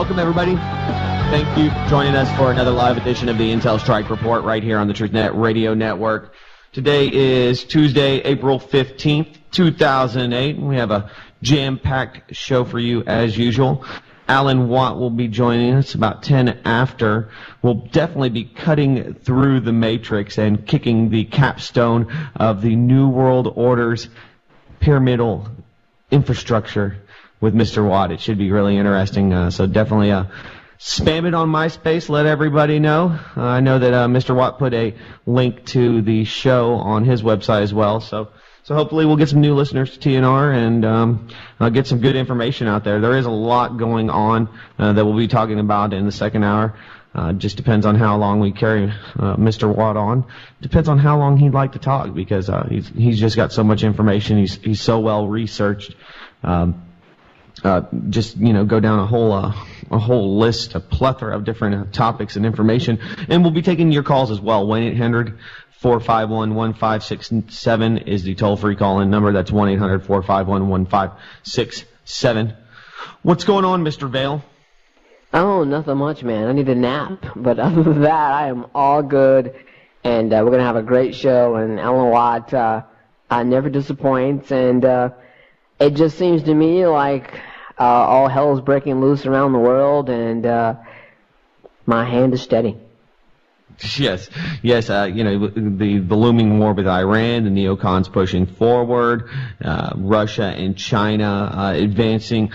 Welcome, everybody. Thank you for joining us for another live edition of the Intel Strike Report right here on the TruthNet Radio Network. Today is Tuesday, April 15th, 2008. We have a jam-packed show for you as usual. Alan Watt will be joining us about 10 after. We'll definitely be cutting through the matrix and kicking the capstone of the New World Order's pyramidal infrastructure with Mr. Watt. It should be really interesting, so definitely spam it on MySpace, let everybody know. I know that Mr. Watt put a link to the show on his website as well, so hopefully we'll get some new listeners to TNR and get some good information out there. There is a lot going on that we'll be talking about in the second hour. Just depends on how long we carry Mr. Watt on. Depends on how long he'd like to talk, because he's just got so much information. He's so well researched. Just go down a whole list, a plethora of different topics and information, and we'll be taking your calls as well. 1-800-451-1567 is the toll-free call-in number. That's 1-800-451-1567. What's going on, Mr. Vail? Oh, nothing much, man. I need a nap, but other than that, I am all good, and we're gonna have a great show. And Alan Watt never disappoints, and it just seems to me like all hell is breaking loose around the world, and my hand is steady. Yes. The looming war with Iran, the neocons pushing forward, Russia and China advancing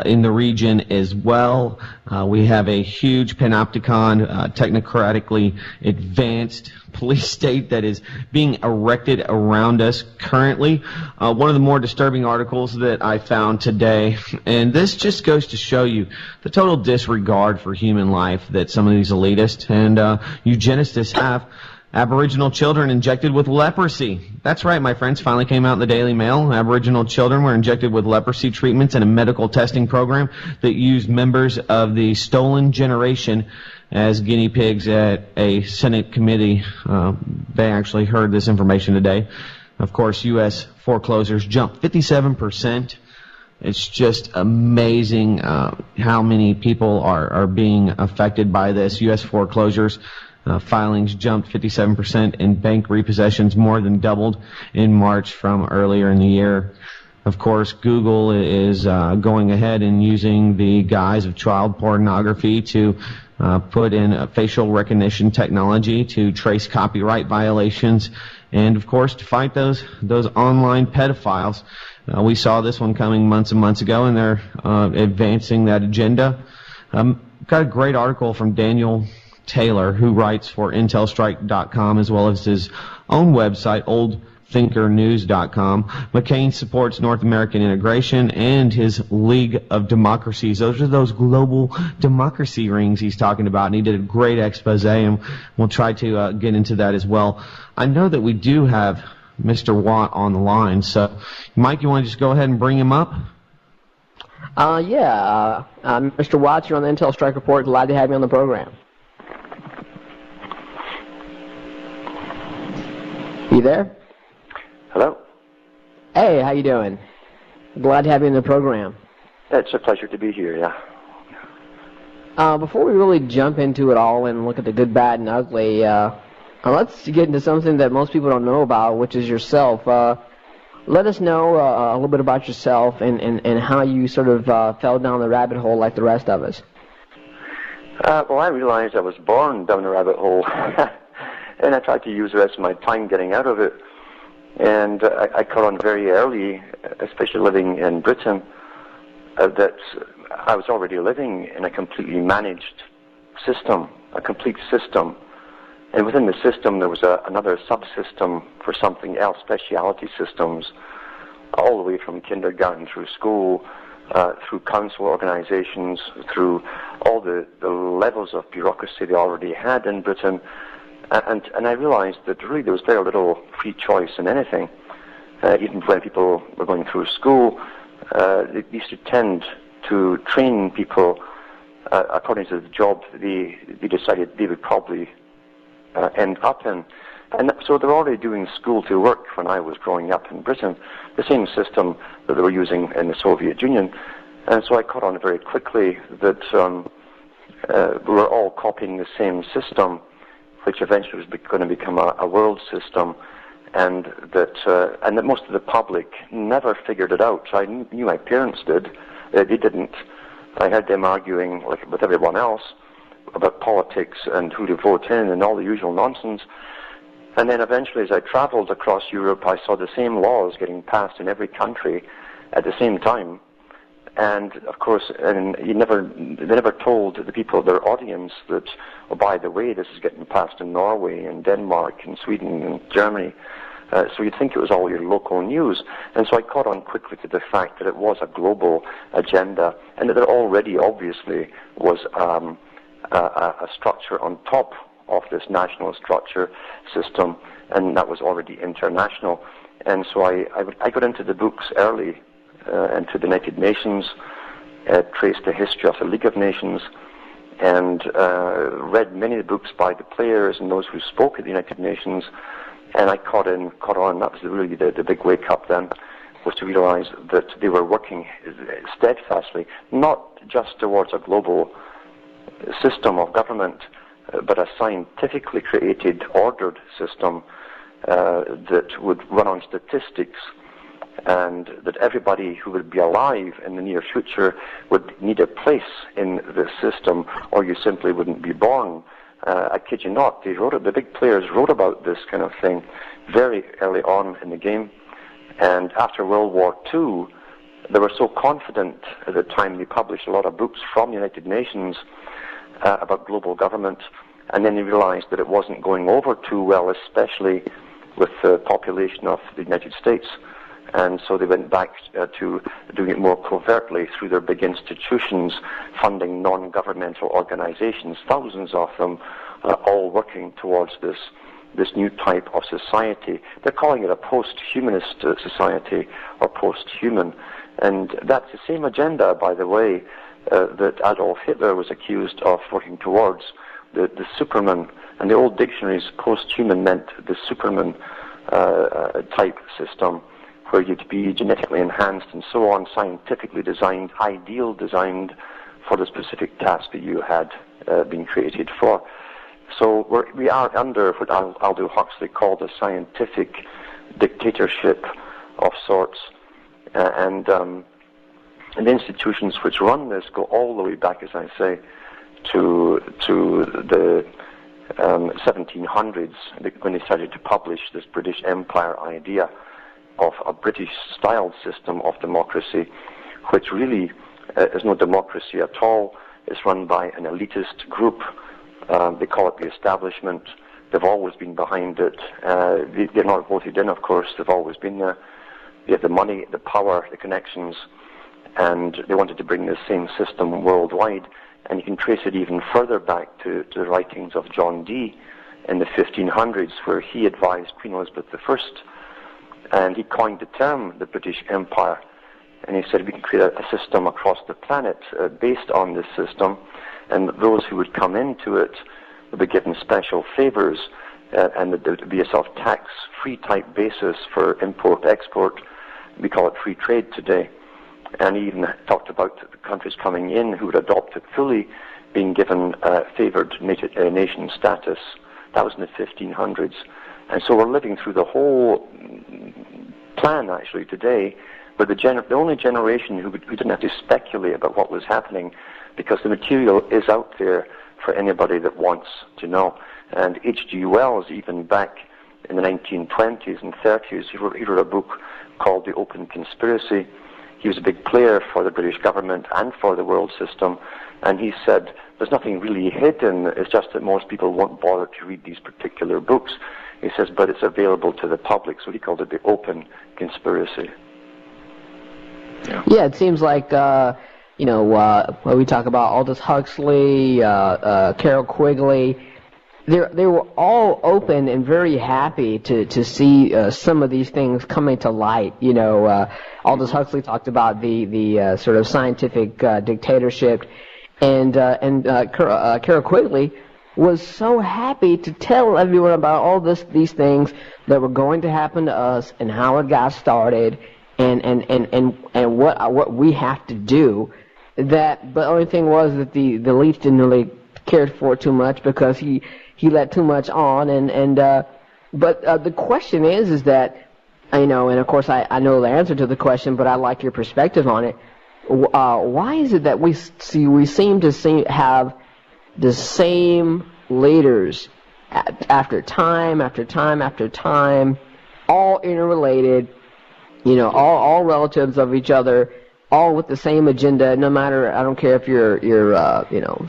in the region as well. We have a huge panopticon, technocratically advanced police state that is being erected around us currently. One of the more disturbing articles that I found today, and this just goes to show you the total disregard for human life that some of these elitists and eugenicists have. Aboriginal children injected with leprosy. That's right, my friends. Finally came out in the Daily Mail. Aboriginal children were injected with leprosy treatments in a medical testing program that used members of the stolen generation as guinea pigs at a Senate committee. They actually heard this information today. Of course, U.S. foreclosures jumped 57%. It's just amazing how many people are being affected by this. U.S. foreclosures filings jumped 57%, and bank repossessions more than doubled in March from earlier in the year. Of course, Google is going ahead and using the guise of child pornography to put in facial recognition technology to trace copyright violations, and of course to fight those online pedophiles. We saw this one coming months and months ago, and they're advancing that agenda. Got a great article from Daniel Taylor, who writes for intelstrike.com as well as his own website, oldthinkernews.com. McCain supports North American integration and his League of Democracies. Those are those global democracy rings he's talking about, and he did a great expose, and we'll try to get into that as well. I know that we do have Mr. Watt on the line, so Mike, you want to just go ahead and bring him up? Mr. Watt, you're on the Intel Strike Report. Glad to have you on the program. You there? Hello. Hey, how you doing? Glad to have you in the program. It's a pleasure to be here, yeah. Before we really jump into it all and look at the good, bad, and ugly, let's get into something that most people don't know about, which is yourself. Let us know a little bit about yourself and how you sort of fell down the rabbit hole like the rest of us. Well, I realized I was born down the rabbit hole, and I tried to use the rest of my time getting out of it. And I caught on very early, especially living in Britain, that I was already living in a completely managed system, a complete system. And within the system, there was another subsystem for something else, specialty systems, all the way from kindergarten through school, through council organizations, through all the levels of bureaucracy they already had in Britain. And I realized that really there was very little free choice in anything. Even when people were going through school, they used to tend to train people according to the job they decided they would probably end up in. And so they're already doing school to work when I was growing up in Britain, the same system that they were using in the Soviet Union. And so I caught on very quickly that we were all copying the same system, which eventually was going to become a world system, and that most of the public never figured it out. I knew my parents did. They didn't. I heard them arguing, like with everyone else, about politics and who to vote in and all the usual nonsense. And then eventually, as I traveled across Europe, I saw the same laws getting passed in every country at the same time. And of course, they never told the people, their audience, that, oh, by the way, this is getting passed in Norway and Denmark and Sweden and Germany. So you'd think it was all your local news. And so I caught on quickly to the fact that it was a global agenda, and that there already obviously was a structure on top of this national structure system, and that was already international. And so I got into the books early, into the United Nations, traced the history of the League of Nations, and read many of the books by the players and those who spoke at the United Nations. And I caught on. That was really the big wake-up then, was to realize that they were working steadfastly, not just towards a global system of government, but a scientifically created, ordered system that would run on statistics, and that everybody who would be alive in the near future would need a place in this system, or you simply wouldn't be born. I kid you not, the big players wrote about this kind of thing very early on in the game. And after World War II, they were so confident at the time they published a lot of books from the United Nations about global government, and then they realized that it wasn't going over too well, especially with the population of the United States. And so they went back to doing it more covertly through their big institutions, funding non-governmental organizations, thousands of them, all working towards this new type of society. They're calling it a post-humanist society, or post-human. And that's the same agenda, by the way, that Adolf Hitler was accused of working towards, the Superman. And the old dictionaries, post-human meant the Superman type system, where you'd be genetically enhanced and so on, scientifically designed, ideal designed for the specific task that you had been created for. So we are under what Aldous Huxley called a scientific dictatorship of sorts, and the institutions which run this go all the way back, as I say, to the 1700s, when they started to publish this British Empire idea of a British-style system of democracy, which really is no democracy at all. It's run by an elitist group. They call it the establishment. They've always been behind it. They're not voted in, of course. They've always been there. They have the money, the power, the connections, and they wanted to bring this same system worldwide. And you can trace it even further back to the writings of John Dee in the 1500s, where he advised Queen Elizabeth I, and he coined the term the British Empire. And he said we can create a system across the planet based on this system, and those who would come into it would be given special favors, and there would be a sort of tax-free type basis for import-export. We call it free trade today. And he even talked about the countries coming in who would adopt it fully being given favored nation status. That was in the 1500s. And so we're living through the whole plan, actually, today, but the only generation who didn't have to speculate about what was happening, because the material is out there for anybody that wants to know. And H.G. Wells, even back in the 1920s and 30s, he wrote a book called The Open Conspiracy. He was a big player for the British government and for the world system, and he said there's nothing really hidden, it's just that most people won't bother to read these particular books. He says, but it's available to the public, so he called it the Open Conspiracy. Yeah, it seems like, when we talk about Aldous Huxley, Carol Quigley, they were all open and very happy to see some of these things coming to light. Aldous Huxley talked about the sort of scientific dictatorship, and Carol Quigley was so happy to tell everyone about all these things that were going to happen to us and how it got started, and what we have to do But the only thing was that the Leafs didn't really care for it too much because he let too much on, but the question is that, and of course I know the answer to the question, but I like your perspective on it. Why is it that we seem to have the same leaders after time after time after time, all interrelated, all relatives of each other, all with the same agenda? No matter, I don't care if you're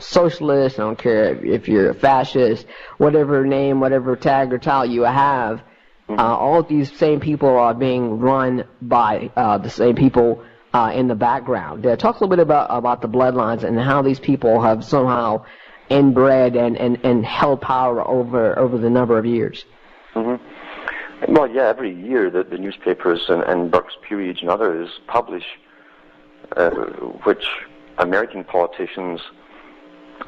socialist, I don't care if you're a fascist, whatever name, whatever tag or title you have, all of these same people are being run by the same people in the background. Talk a little bit about the bloodlines and how these people have somehow inbred and held power over the number of years. Mm-hmm. Well, yeah, every year the newspapers and Burke's Peerage and others publish which American politicians,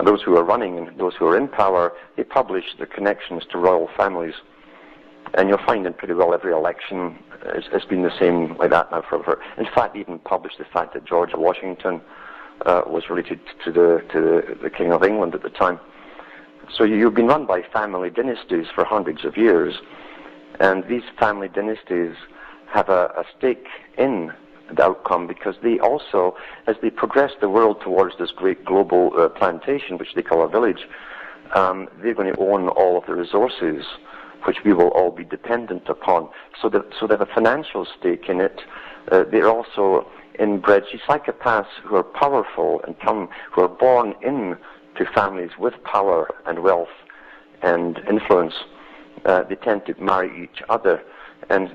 those who are running and those who are in power, they publish their connections to royal families. And you'll find in pretty well every election has been the same like that now forever. In fact, even published the fact that George Washington was related to the King of England at the time. So you've been run by family dynasties for hundreds of years, and these family dynasties have a stake in the outcome, because they also, as they progress the world towards this great global plantation, which they call a village, they're going to own all of the resources which we will all be dependent upon. So they have a financial stake in it. They're also inbred. See, psychopaths who are powerful and who are born into families with power and wealth and influence, they tend to marry each other. And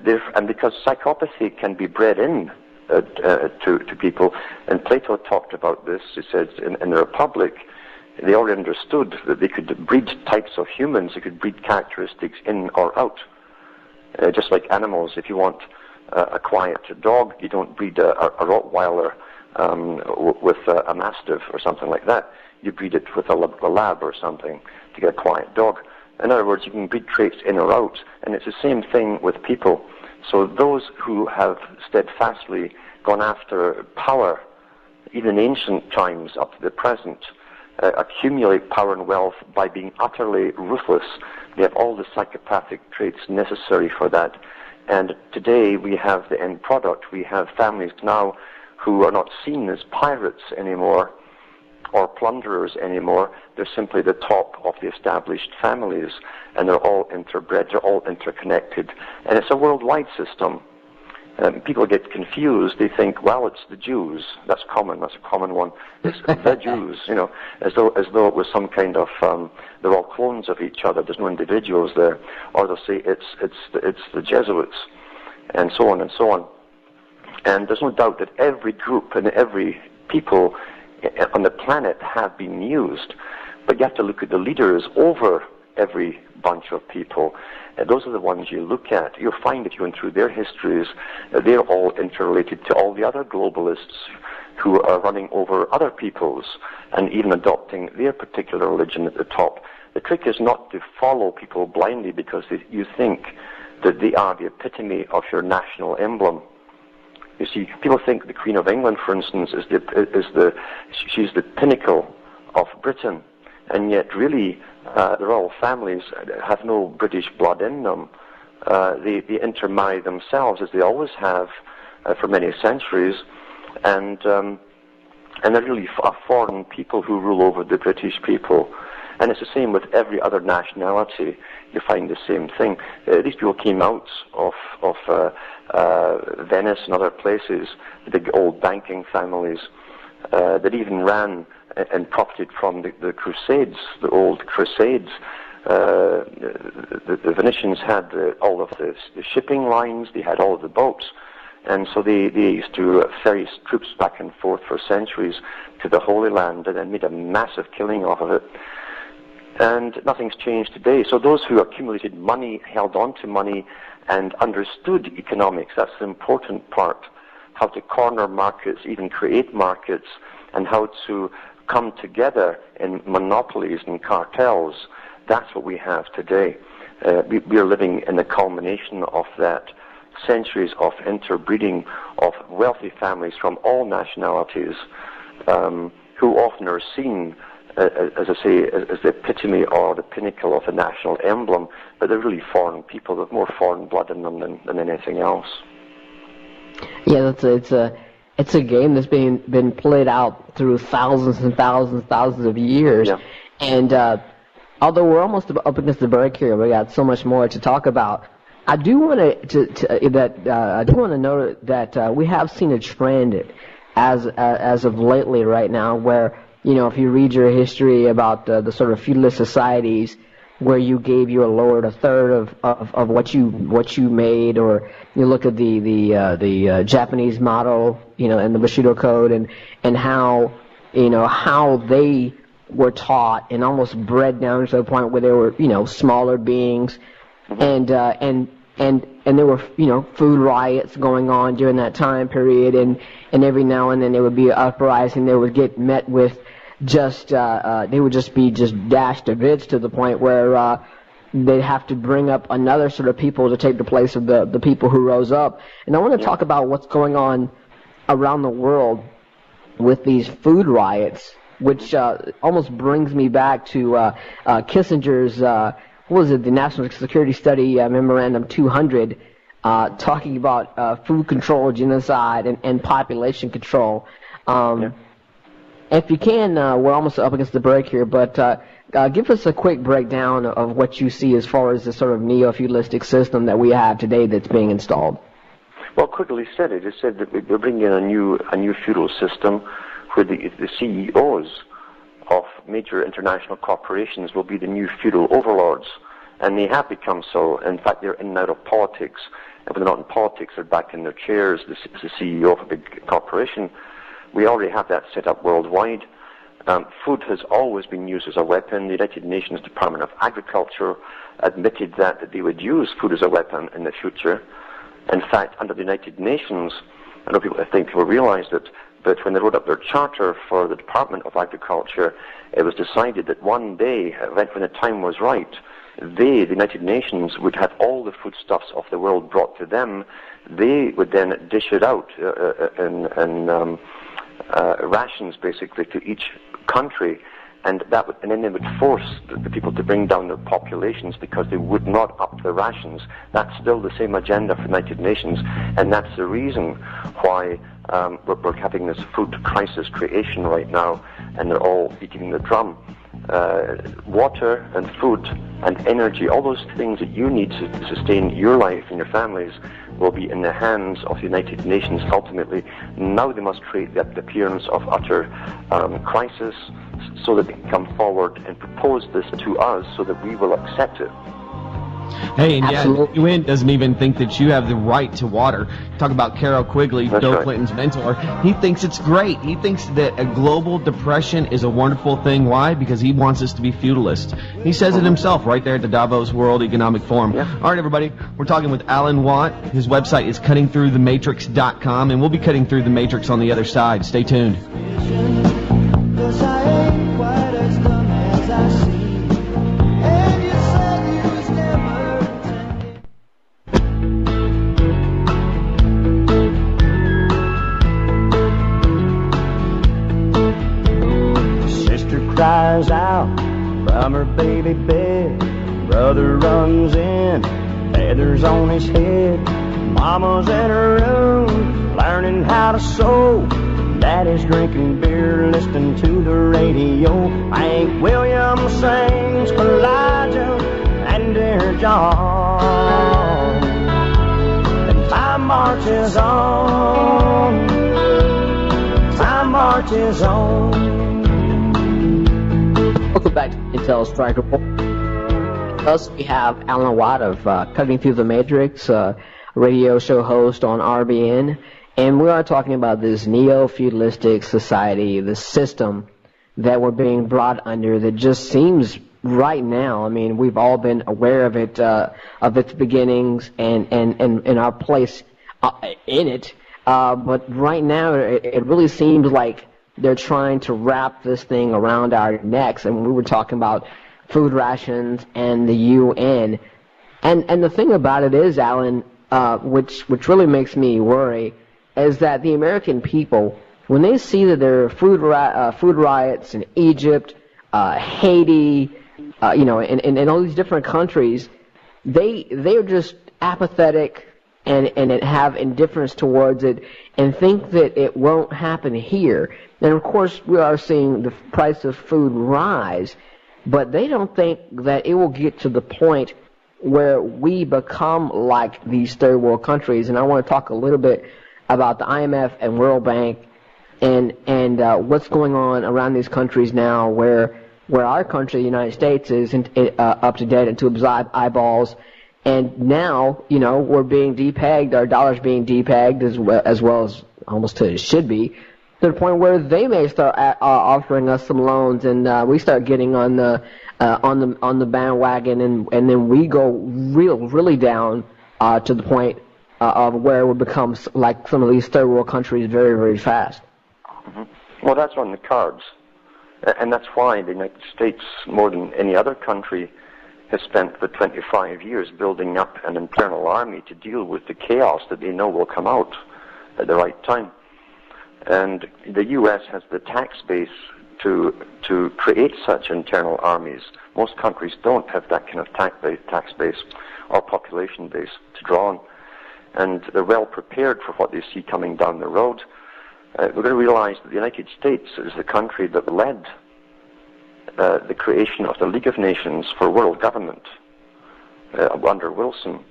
because psychopathy can be bred in to people, and Plato talked about this. He said in the Republic, they already understood that they could breed types of humans, they could breed characteristics in or out. Just like animals, if you want a quiet dog, you don't breed a Rottweiler with a Mastiff or something like that. You breed it with a lab or something to get a quiet dog. In other words, you can breed traits in or out, and it's the same thing with people. So those who have steadfastly gone after power, even in ancient times up to the present, accumulate power and wealth by being utterly ruthless. They have all the psychopathic traits necessary for that. And today we have the end product. We have families now who are not seen as pirates anymore or plunderers anymore. They're simply the top of the established families, and they're all interbred, they're all interconnected. And it's a worldwide system. People get confused. They think, well, it's the Jews. That's common. That's a common one. It's the Jews, as though it was some kind of they're all clones of each other. There's no individuals there. Or they'll say it's the Jesuits, and so on and so on. And there's no doubt that every group and every people on the planet have been used, but you have to look at the leaders over every bunch of people. Those are the ones you look at. You'll find that you went through their histories, they're all interrelated to all the other globalists who are running over other peoples and even adopting their particular religion at the top. The trick is not to follow people blindly because you think that they are the epitome of your national emblem. You see, people think the Queen of England, for instance, she's the pinnacle of Britain, and yet really the royal families have no British blood in them. They intermarry themselves, as they always have for many centuries, and they're really a foreign people who rule over the British people. And it's the same with every other nationality. You find the same thing. These people came out of Venice and other places, the big old banking families that even ran and profited from the Crusades, the old Crusades. The Venetians had all of the shipping lines, they had all of the boats, and so they used to ferry troops back and forth for centuries to the Holy Land and then made a massive killing off of it. And nothing's changed today. So those who accumulated money, held on to money, and understood economics, that's the important part, how to corner markets, even create markets, and how to come together in monopolies and cartels. That's what we have today. We are living in the culmination of that. Centuries of interbreeding of wealthy families from all nationalities who often are seen, as I say, as the epitome or the pinnacle of the national emblem, but they're really foreign people with more foreign blood in them than anything else. Yeah, it's a game that's been played out through thousands and thousands of years, Yeah. and although we're almost up against the break here, we got so much more to talk about. I do want to note that we have seen a trend as of lately right now, where if you read your history about the sort of feudalist societies, where you gave your lord a third of what you made, or you look at the Japanese model, and the Bushido Code, and how how they were taught and almost bred down to the point where they were smaller beings, and there were food riots going on during that time period, and every now and then there would be an uprising. They would get met with they would just be dashed to bits, to the point where they'd have to bring up another sort of people to take the place of the people who rose up. And I want to talk about what's going on around the world with these food riots, which almost brings me back to Kissinger's, the National Security Study Memorandum 200, talking about food control, genocide, and population control. If you can, we're almost up against the break here, but give us a quick breakdown of what you see as far as the sort of neo-feudalistic system that we have today that's being installed. Well, quickly said it. It said that we're bringing in a new feudal system where the CEOs of major international corporations will be the new feudal overlords, and they have become so. In fact, they're in and out of politics. And when they're not in politics, they're back in their chairs. The CEO of a big corporation. We already have that set up worldwide. Food has always been used as a weapon. The United Nations Department of Agriculture admitted that they would use food as a weapon in the future. In fact, under the United Nations, I think people realize that, but when they wrote up their charter for the Department of Agriculture, it was decided that one day, when the time was right, the United Nations, would have all the foodstuffs of the world brought to them. They would then dish it out in rations, basically, to each country, and then they would force the people to bring down their populations because they would not up the rations. That's still the same agenda for the United Nations, and that's the reason why we're having this food crisis creation right now, and they're all beating the drum. Water and food and energy, all those things that you need to sustain your life and your families, will be in the hands of the United Nations ultimately. Now they must create the appearance of utter crisis so that they can come forward and propose this to us so that we will accept it. Hey, and Absolutely. yeah, UN doesn't even think that you have the right to water. Talk about Carol Quigley, That's Bill right. Clinton's mentor. He thinks it's great. He thinks that a global depression is a wonderful thing. Why? Because he wants us to be feudalist. He says it himself right there at the Davos World Economic Forum. Yeah. All right, everybody, we're talking with Alan Watt. His website is cuttingthroughthematrix.com, and we'll be cutting through the matrix on the other side. Stay tuned. 'Cause I ain't quite as dumb as I seem. And you said you was never intended. Sister cries out from her baby bed. Brother runs in, feathers on his head. Mama's in her room, learning how to sew. Daddy's drinking beer, listening to the radio. Hank Williams sings for Elijah and Dear John. And time marches on. Time marches on. Welcome back to Intel Strike Report. Plus, we have Alan Watt of Cutting Through the Matrix, radio show host on RBN. And we are talking about this neo-feudalistic society, the system that we're being brought under that just seems right now, I mean, we've all been aware of it, of its beginnings and our place in it. But right now, it really seems like they're trying to wrap this thing around our necks. And we were talking about food rations and the UN. And the thing about it is, Alan, which really makes me worry, is that the American people, when they see that there are food riots in Egypt, Haiti, in all these different countries, they're just apathetic and have indifference towards it and think that it won't happen here. And of course, we are seeing the price of food rise, but they don't think that it will get to the point where we become like these third world countries. And I want to talk a little bit about the IMF and World Bank and what's going on around these countries now, where our country, the United States, isn't up to date and to absorb eyeballs. And now, we're being depegged, our dollar's being depegged as well as almost to it should be, to the point where they may start offering us some loans, and we start getting on the bandwagon, and then we go really down to the point of where we become like some of these third world countries very, very fast. Mm-hmm. Well, that's on the cards, and that's why the United States, more than any other country, has spent for 25 years building up an internal army to deal with the chaos that they know will come out at the right time. And the U.S. has the tax base to create such internal armies. Most countries don't have that kind of tax base or population base to draw on. And they're well prepared for what they see coming down the road. We're going to realize that the United States is the country that led the creation of the League of Nations for world government under Wilson.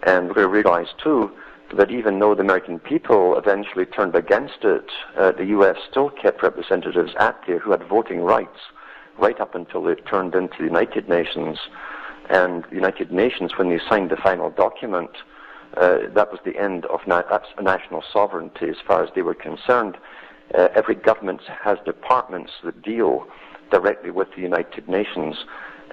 And we're going to realize, too, that even though the American people eventually turned against it, the U.S. still kept representatives at there who had voting rights right up until it turned into the United Nations. And the United Nations, when they signed the final document, that was the end of that's national sovereignty as far as they were concerned. Every government has departments that deal directly with the United Nations,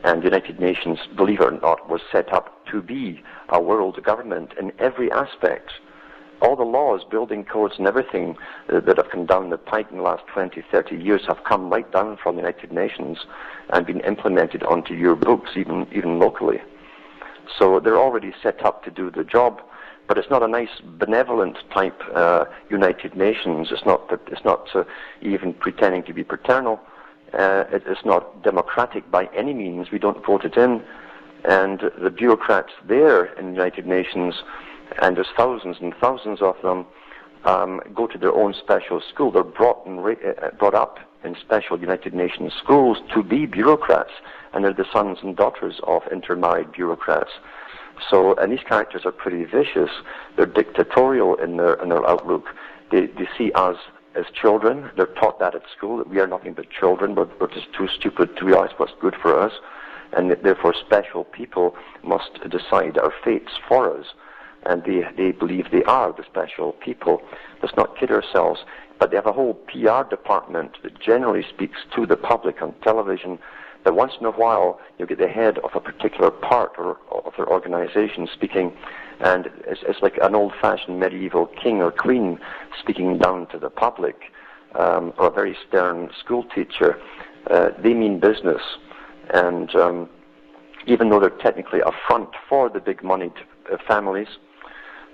and the United Nations, believe it or not, was set up to be a world government in every aspect. All the laws, building codes and everything that have come down the pike in the last 20, 30 years have come right down from the United Nations and been implemented onto your books, even locally. So they're already set up to do the job, but it's not a nice benevolent type United Nations. It's not even pretending to be paternal. It's not democratic by any means. We don't vote it in. And the bureaucrats there in the United Nations, and there's thousands and thousands of them, go to their own special school. They're brought up in special United Nations schools to be bureaucrats, and they're the sons and daughters of intermarried bureaucrats. So, and these characters are pretty vicious. They're dictatorial in their outlook. They see us as children. They're taught that at school, that we are nothing but children, but we're just too stupid to realize what's good for us, and that therefore special people must decide our fates for us. And they believe they are the special people. Let's not kid ourselves. But they have a whole PR department that generally speaks to the public on television, that once in a while you get the head of a particular part or of their organization speaking, and it's like an old-fashioned medieval king or queen speaking down to the public, or a very stern school teacher. They mean business, and even though they're technically a front for the big money families,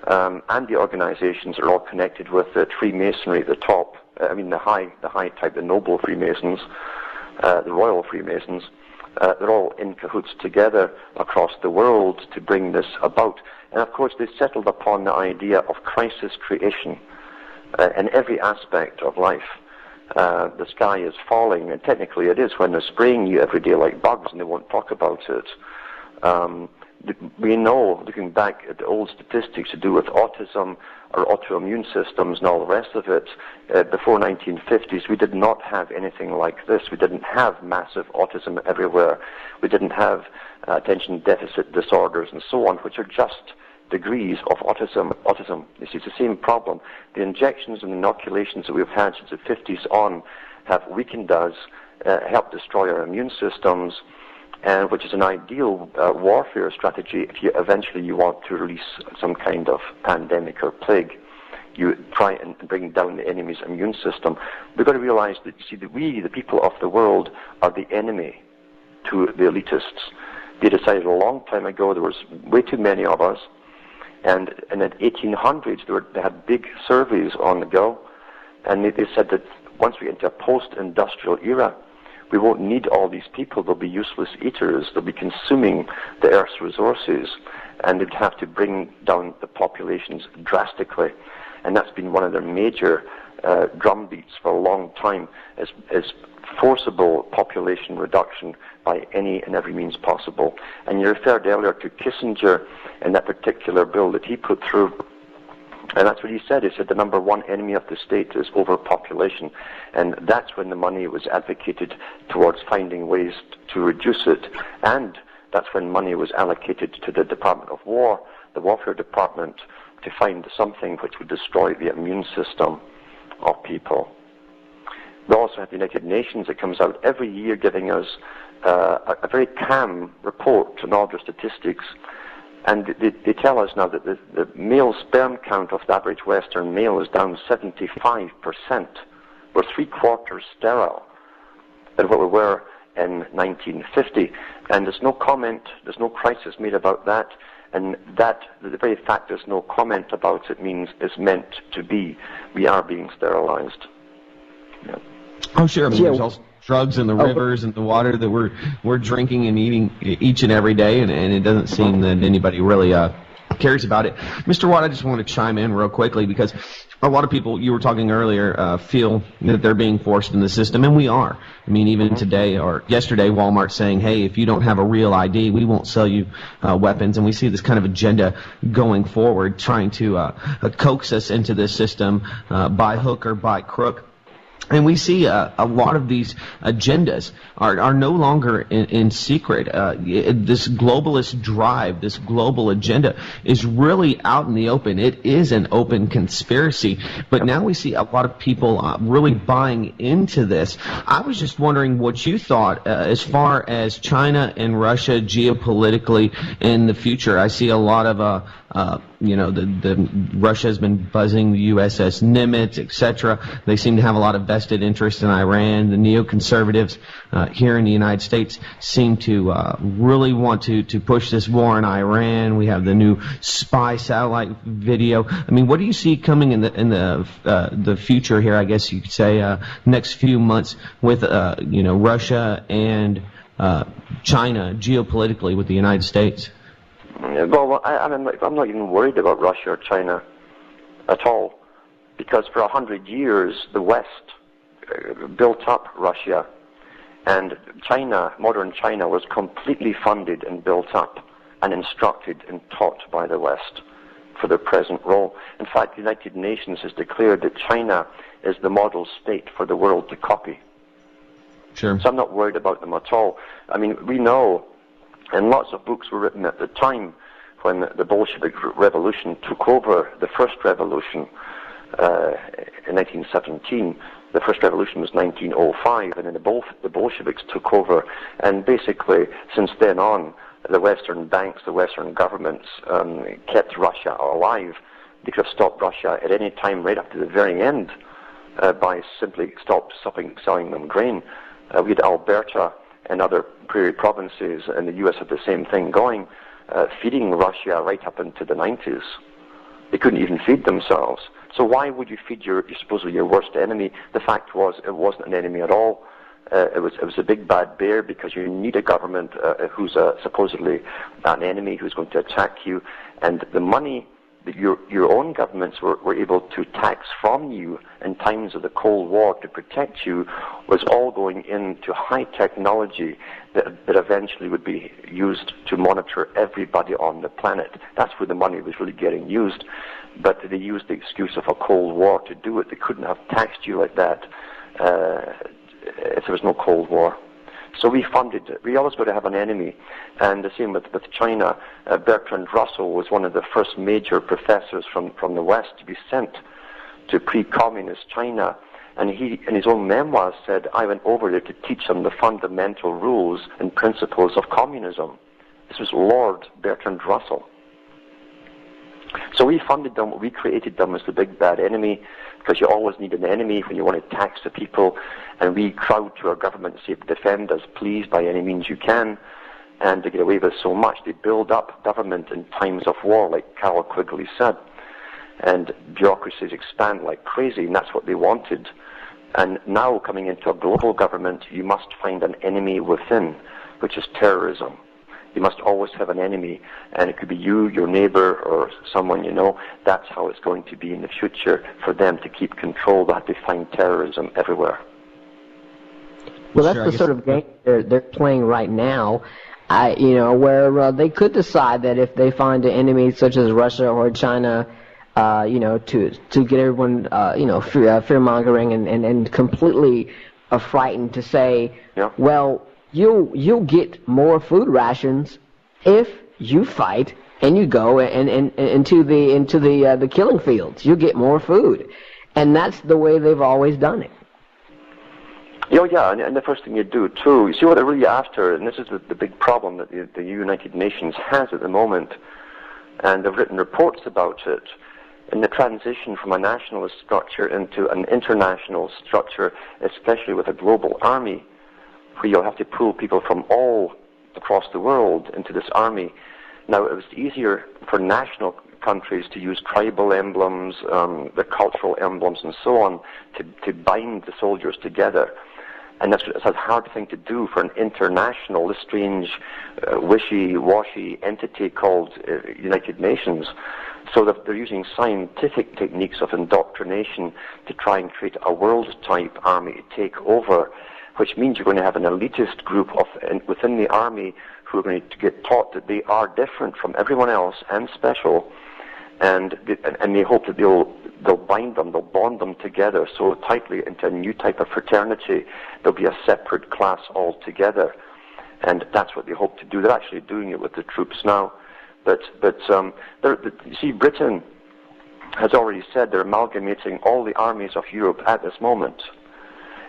and the organizations are all connected with the Freemasonry at the top. The high type, the noble Freemasons, the royal Freemasons. They're all in cahoots together across the world to bring this about. And of course, they settled upon the idea of crisis creation in every aspect of life. The sky is falling, and technically it is when they're spraying you every day like bugs, and they won't talk about it. We know, looking back at the old statistics to do with autism or autoimmune systems and all the rest of it, before 1950s, we did not have anything like this. We didn't have massive autism everywhere. We didn't have attention deficit disorders and so on, which are just degrees of autism. You see, it's the same problem. The injections and inoculations that we've had since the 50s on have weakened us, helped destroy our immune systems, and which is an ideal warfare strategy if eventually you want to release some kind of pandemic or plague. You try and bring down the enemy's immune system. We've got to realize that, that we, the people of the world, are the enemy to the elitists. They decided a long time ago there was way too many of us, and in the 1800s they had big surveys on the go, And they said that once we get into a post-industrial era, we won't need all these people. They'll be useless eaters. They'll be consuming the Earth's resources, and they'd have to bring down the populations drastically. And that's been one of their major drumbeats for a long time, is forcible population reduction by any and every means possible. And you referred earlier to Kissinger and that particular bill that he put through. And that's what he said. He said the number one enemy of the state is overpopulation. And that's when the money was advocated towards finding ways to reduce it. And that's when money was allocated to the Department of War, the Warfare Department, to find something which would destroy the immune system of people. We also have the United Nations that comes out every year giving us a very calm report on all their statistics. And they tell us now that the male sperm count of the average Western male is down 75%. We're 3/4 sterile than what we were in 1950. And there's no comment, there's no crisis made about that. And that, the very fact there's no comment about it means it's meant to be. We are being sterilized. Yeah. Oh, sure. I mean, there's also drugs in the rivers and the water that we're drinking and eating each and every day, and it doesn't seem that anybody really cares about it. Mr. Watt, I just want to chime in real quickly because a lot of people, you were talking earlier, feel that they're being forced in the system, and we are. I mean, even today or yesterday, Walmart saying, hey, if you don't have a real ID, we won't sell you weapons, and we see this kind of agenda going forward, trying to coax us into this system by hook or by crook. And we see a lot of these agendas are no longer in secret. This globalist drive, this global agenda is really out in the open. It is an open conspiracy. But now we see a lot of people really buying into this. I was just wondering what you thought as far as China and Russia geopolitically in the future. I see a lot of the Russia has been buzzing the USS Nimitz, etc. They seem to have a lot of vested interest in Iran. The neoconservatives here in the United States seem to really want to push this war in Iran. We have the new spy satellite video. I mean, what do you see coming in the future here? I guess you could say next few months with Russia and China geopolitically with the United States. Well, I'm not even worried about Russia or China at all, because for 100 years the West built up Russia, and China, modern China, was completely funded and built up and instructed and taught by the West for their present role. In fact, the United Nations has declared that China is the model state for the world to copy. Sure. So I'm not worried about them at all. I mean, we know, and lots of books were written at the time when the Bolshevik Revolution took over the first revolution in 1917. The first revolution was 1905, and then the Bolsheviks took over. And basically, since then on, the Western banks, the Western governments kept Russia alive. They could have stopped Russia at any time right up to the very end by simply stopping selling them grain. We had Alberta and other prairie provinces, and the U.S. had the same thing going, feeding Russia right up into the 90s. They couldn't even feed themselves. So why would you feed supposedly your worst enemy? The fact was, it wasn't an enemy at all. It was a big bad bear, because you need a government who's supposedly an enemy who's going to attack you, and the money that your own governments were able to tax from you in times of the Cold War to protect you was all going into high technology that eventually would be used to monitor everybody on the planet. That's where the money was really getting used. But they used the excuse of a Cold War to do it. They couldn't have taxed you like that if there was no Cold War. So we funded it. We always got to have an enemy. And the same with China. Bertrand Russell was one of the first major professors from the West to be sent to pre-communist China. And he, in his own memoirs, said, I went over there to teach them the fundamental rules and principles of communism. This was Lord Bertrand Russell. So we funded them, we created them as the big bad enemy, because you always need an enemy when you want to tax the people, and we crowd to our government and say, defend us please by any means you can, and to get away with so much, they build up government in times of war, like Carroll Quigley said. and bureaucracies expand like crazy, and that's what they wanted. And now, coming into a global government, you must find an enemy within, which is terrorism. You must always have an enemy, and it could be you, your neighbor, or someone you know. That's how it's going to be in the future for them to keep control. They have to find terrorism everywhere. Well, that's Sure, the sort of game they're playing right now. Where they could decide that if they find an enemy such as Russia or China, to get everyone, fear mongering and completely frightened, to say, Yeah. well, you'll get more food rations if you fight and you go and into the killing fields. You get more food, and that's the way they've always done it. Oh, yeah, and the first thing you do, too, you see what they're really after, and this is the big problem that the United Nations has at the moment, and they've written reports about it, in the transition from a nationalist structure into an international structure, especially with a global army, where you'll have to pull people from all across the world into this army. Now, it was easier for national countries to use tribal emblems, the cultural emblems, and so on, to bind the soldiers together. And it's a hard thing to do for an international, this strange, wishy-washy entity called United Nations. So that they're using scientific techniques of indoctrination to try and create a world-type army to take over, which means you're going to have an elitist group within the army who are going to get taught that they are different from everyone else and special, and they hope that they'll bind them, they'll bond them together so tightly into a new type of fraternity, there'll be a separate class altogether. And that's what they hope to do. They're actually doing it with the troops now. But you see, Britain has already said they're amalgamating all the armies of Europe at this moment.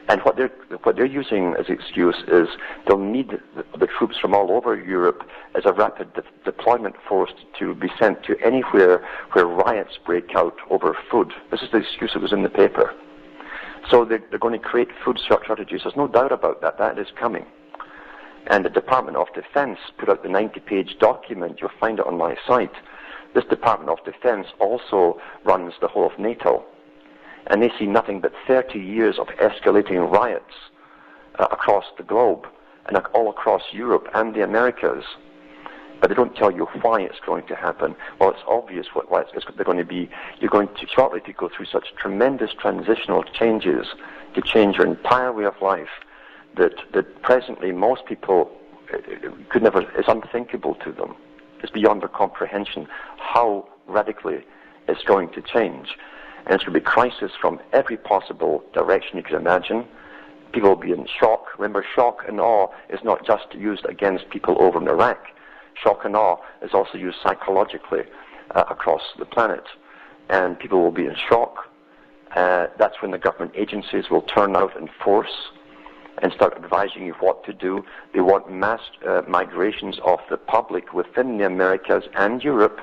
And what they're using as excuse is they'll need the troops from all over Europe as a rapid deployment force to be sent to anywhere where riots break out over food. This is the excuse that was in the paper. So they're going to create food shortages. There's no doubt about that. That is coming. And the Department of Defense put out the 90-page document. You'll find it on my site. This Department of Defense also runs the whole of NATO. And they see nothing but 30 years of escalating riots across the globe and all across Europe and the Americas. But they don't tell you why it's going to happen. Well, it's obvious why they're going to be. You're going to shortly to go through such tremendous transitional changes to change your entire way of life that presently most people could never, it's unthinkable to them. It's beyond their comprehension how radically it's going to change. And it's going to be crisis from every possible direction you can imagine. People will be in shock. Remember, shock and awe is not just used against people over in Iraq. Shock and awe is also used psychologically across the planet. And people will be in shock. That's when the government agencies will turn out in force and start advising you what to do. They want mass migrations of the public within the Americas and Europe.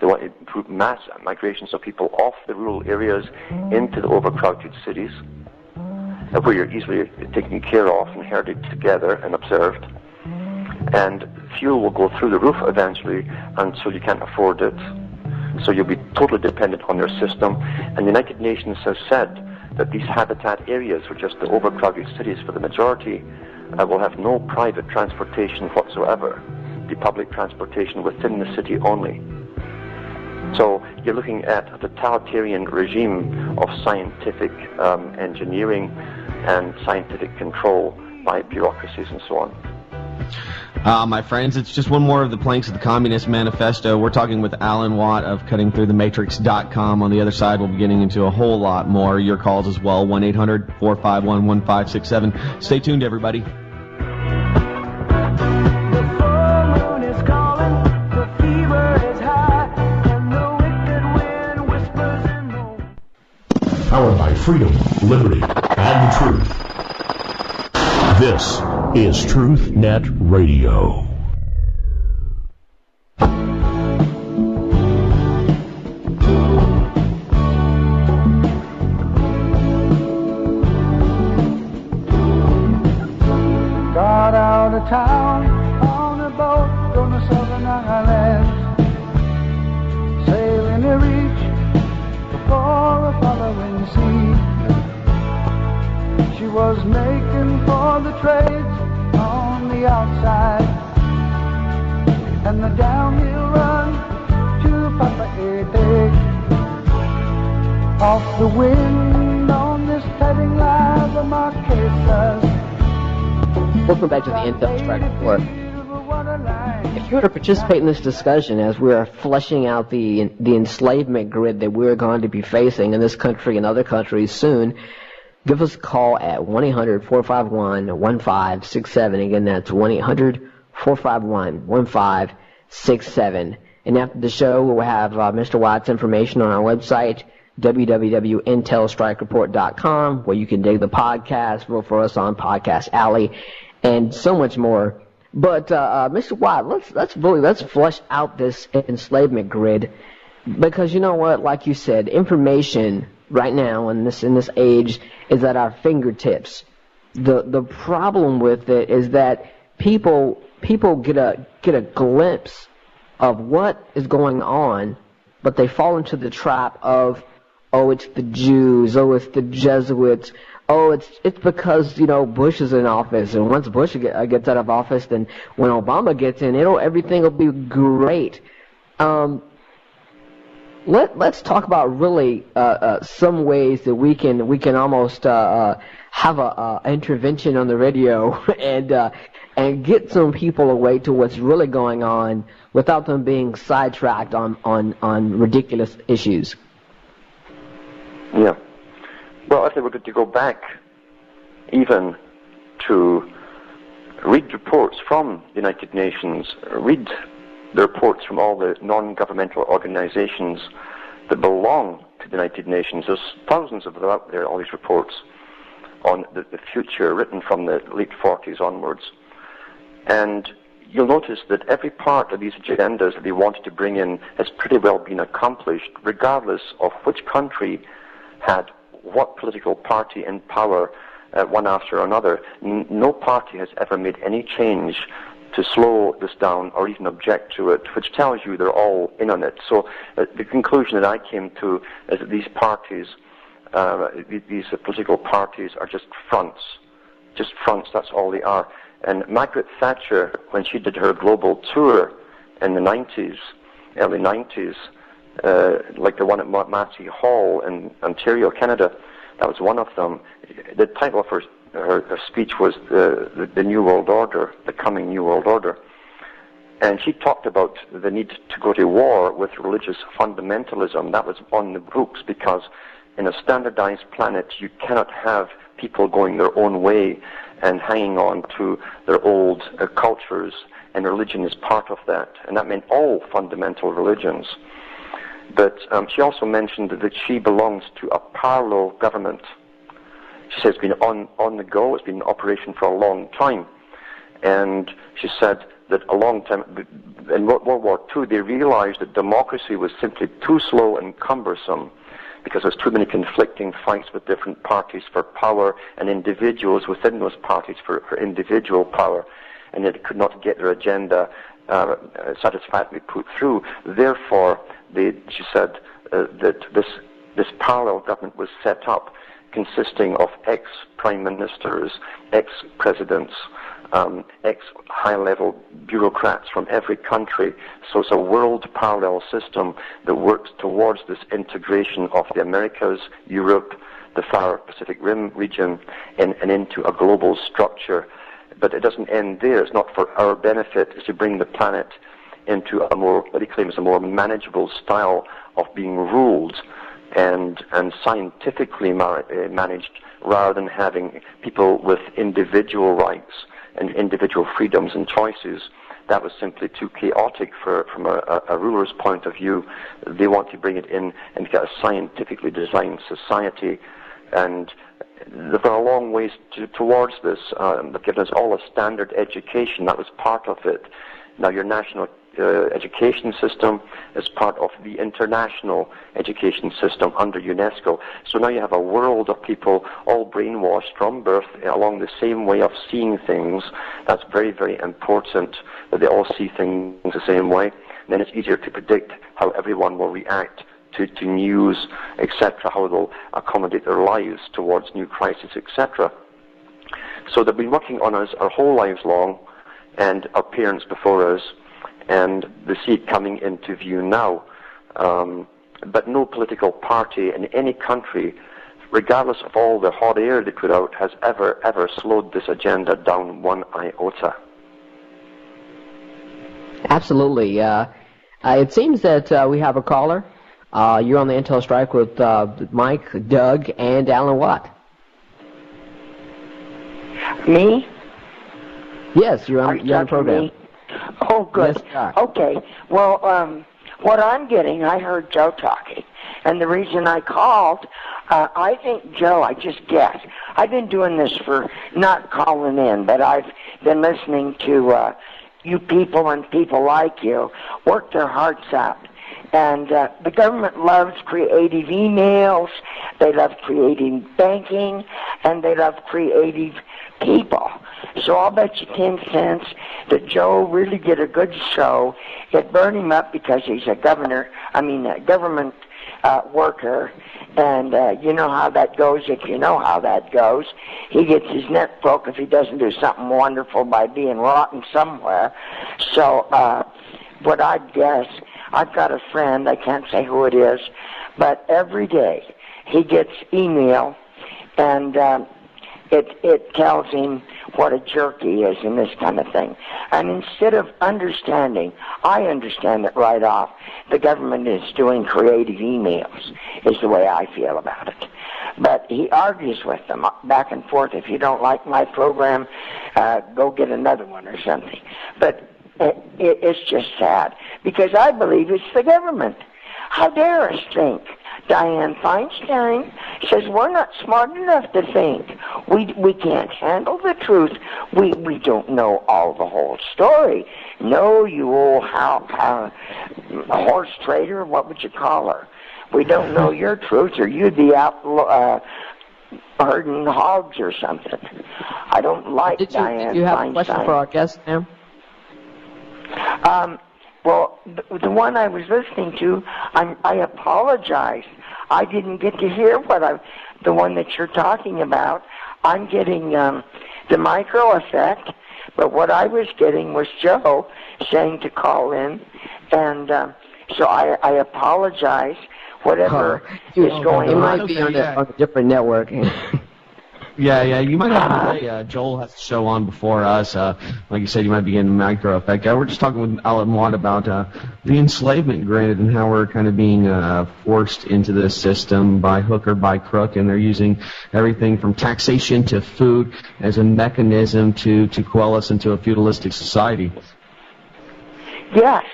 They want to improve mass migrations of people off the rural areas into the overcrowded cities, where you're easily taken care of and herded together and observed. And fuel will go through the roof eventually until you can't afford it. So you'll be totally dependent on their system. And the United Nations has said that these habitat areas, which are just the overcrowded cities for the majority, will have no private transportation whatsoever. The public transportation within the city only. So you're looking at a totalitarian regime of scientific engineering and scientific control by bureaucracies and so on. My friends, it's just one more of the planks of the Communist Manifesto. We're talking with Alan Watt of CuttingThroughTheMatrix.com. On the other side, we'll be getting into a whole lot more. Your calls as well, 1-800-451-1567. Stay tuned, everybody. Powered by freedom, liberty, and the truth. This is TruthNet Radio. Got out of town on a boat from the southern islands, sailing to reach following sea. She was making for the trades on the outside, and the downhill run to Papa Ede. Off the wind on this heading line, the Marquesas. Welcome back to the Intel Strike Report. If you want to participate in this discussion as we are fleshing out the enslavement grid that we're going to be facing in this country and other countries soon, give us a call at 1-800-451-1567. Again, that's 1-800-451-1567. And after the show, we'll have Mr. Watt's information on our website, www.intelstrikeReport.com, where you can dig the podcast, vote for us on Podcast Alley, and so much more. But Mr. Watt, let's flesh out this enslavement grid, because you know what? Like you said, information right now in this age is at our fingertips. The problem with it is that people get a glimpse of what is going on, but they fall into the trap of, oh, it's the Jews, oh, it's the Jesuits, oh, it's because, you know, Bush is in office, and once Bush gets out of office, then when Obama gets in, everything will be great. Let's talk about really some ways that we can almost have a intervention on the radio and get some people away to what's really going on without them being sidetracked on ridiculous issues. Yeah. Well, I think we're going to go back even to read reports from the United Nations, read the reports from all the non-governmental organizations that belong to the United Nations. There's thousands of them out there, all these reports on the future written from the late 40s onwards. And you'll notice that every part of these agendas that they wanted to bring in has pretty well been accomplished, regardless of which country had what political party in power one after another. No party has ever made any change to slow this down or even object to it, which tells you they're all in on it. So the conclusion that I came to is that these parties, these political parties are just fronts, that's all they are. And Margaret Thatcher, when she did her global tour in the 90s, early 90s, like the one at Massey Hall in Ontario, Canada, that was one of them. The title of her speech was the New World Order, the coming New World Order. And she talked about the need to go to war with religious fundamentalism. That was on the books, because in a standardized planet, you cannot have people going their own way and hanging on to their old cultures, and religion is part of that. And that meant all fundamental religions. But she also mentioned that she belongs to a parallel government. She says it's been on the go, it's been in operation for a long time. And she said that a long time, in World War II, they realized that democracy was simply too slow and cumbersome, because there's too many conflicting fights with different parties for power and individuals within those parties for individual power, and they could not get their agenda satisfactorily put through. Therefore, she said that this parallel government was set up, consisting of ex-prime ministers, ex-presidents, ex-high-level bureaucrats from every country. So it's a world parallel system that works towards this integration of the Americas, Europe, the far Pacific Rim region, and into a global structure. But it doesn't end there. It's not for our benefit. It's to bring the planet into a more, what he claims, a more manageable style of being ruled and scientifically managed, rather than having people with individual rights and individual freedoms and choices. That was simply too chaotic from a ruler's point of view. They want to bring it in and get a scientifically designed society. And there are a long ways towards this. They've given us all a standard education. That was part of it. Now your national education system is part of the international education system under UNESCO. So now you have a world of people all brainwashed from birth along the same way of seeing things. That's very, very important, that they all see things the same way. And then it's easier to predict how everyone will react to news, etc., how they'll accommodate their lives towards new crises, etc. So they've been working on us our whole lives long, and our parents before us, and they see it coming into view now. But no political party in any country, regardless of all the hot air they put out, has ever slowed this agenda down one iota. Absolutely. It seems that we have a caller. You're on the Intel Strike with Mike, Doug, and Alan Watt. Me? Yes, you're on the program. Me? Oh, good. Yes, sir. Okay. Well, what I'm getting, I heard Joe talking, and the reason I called, I think Joe, I just guessed. I've been doing this for, not calling in, but I've been listening to you people and people like you work their hearts out. And the government loves creative emails, they love creative banking, and they love creative people. So I'll bet you 10 cents that Joe really did a good show. It burned him up because he's a government worker, and you know how that goes. If you know how that goes, he gets his neck broke if he doesn't do something wonderful by being rotten somewhere. So what I guess, I've got a friend, I can't say who it is, but every day he gets email, and it tells him what a jerk he is and this kind of thing. And instead of understanding, I understand it right off, the government is doing creative emails, is the way I feel about it. But he argues with them back and forth. If you don't like my program, go get another one or something. But it's just sad, because I believe it's the government. How dare us think? Dianne Feinstein says we're not smart enough to think. We can't handle the truth. We don't know all the whole story. No, you old horse trader, what would you call her? We don't know your truth, or you'd be out herding hogs or something. I don't like Dianne Feinstein. Did you have a question for our guest, ma'am? Well, the one I was listening to, I apologize. I didn't get to hear the one that you're talking about. I'm getting the micro effect, but what I was getting was Joe saying to call in, and so I apologize. Whatever is going on. It might be on a different network. Yeah, you might have to say Joel has to show on before us. Like you said, you might be getting a micro effect. We're just talking with Alan Watt about the enslavement grid and how we're kind of being forced into this system by hook or by crook, and they're using everything from taxation to food as a mechanism to quell us into a feudalistic society. Yes.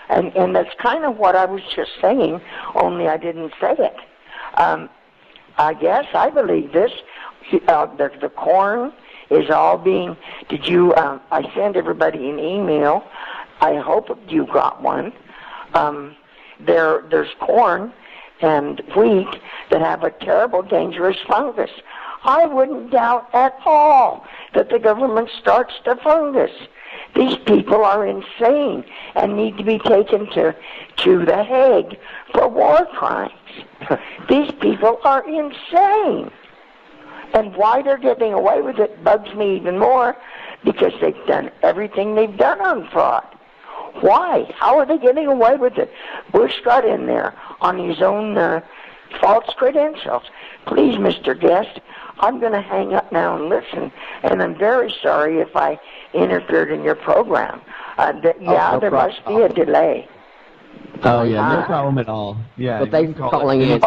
And that's kind of what I was just saying, only I didn't say it. I guess I believe this. The corn is all being. Did you? I sent everybody an email. I hope you got one. There's corn and wheat that have a terrible, dangerous fungus. I wouldn't doubt at all that the government starts the fungus. These people are insane and need to be taken to The Hague for war crimes. These people are insane. And why they're getting away with it bugs me even more, because they've done everything they've done on fraud. Why? How are they getting away with it? Bush got in there on his own false credentials. Please, Mr. Guest, I'm going to hang up now and listen, and I'm very sorry if I interfered in your program. There must be a delay. Oh, yeah, no problem at all. Yeah, but thanks for calling in.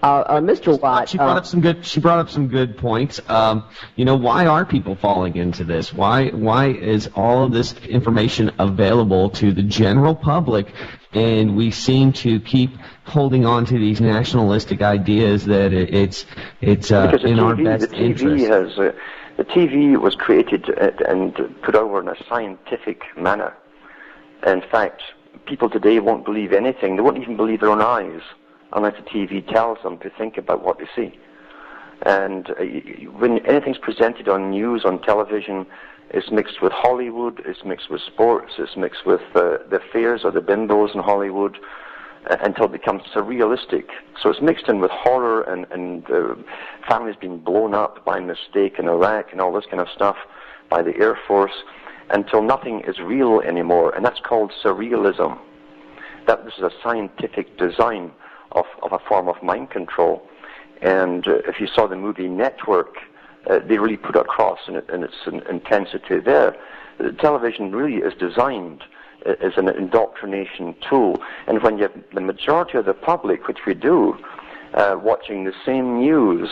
Mr. Watt, she brought up some good points. Why are people falling into this? Why is all of this information available to the general public, and we seem to keep holding on to these nationalistic ideas that it's in our best interest? The TV was created and put over in a scientific manner. In fact, people today won't believe anything. They won't even believe their own eyes unless the TV tells them to think about what they see. And when anything's presented on news, on television, it's mixed with Hollywood, it's mixed with sports, it's mixed with the fairs or the bimbos in Hollywood. until it becomes surrealistic. So it's mixed in with horror and families being blown up by mistake in Iraq and all this kind of stuff by the Air Force until nothing is real anymore, and that's called surrealism. This is a scientific design of a form of mind control. And if you saw the movie Network, they really put across in its intensity there. The television really is designed as an indoctrination tool. And when you have the majority of the public, which we do, watching the same news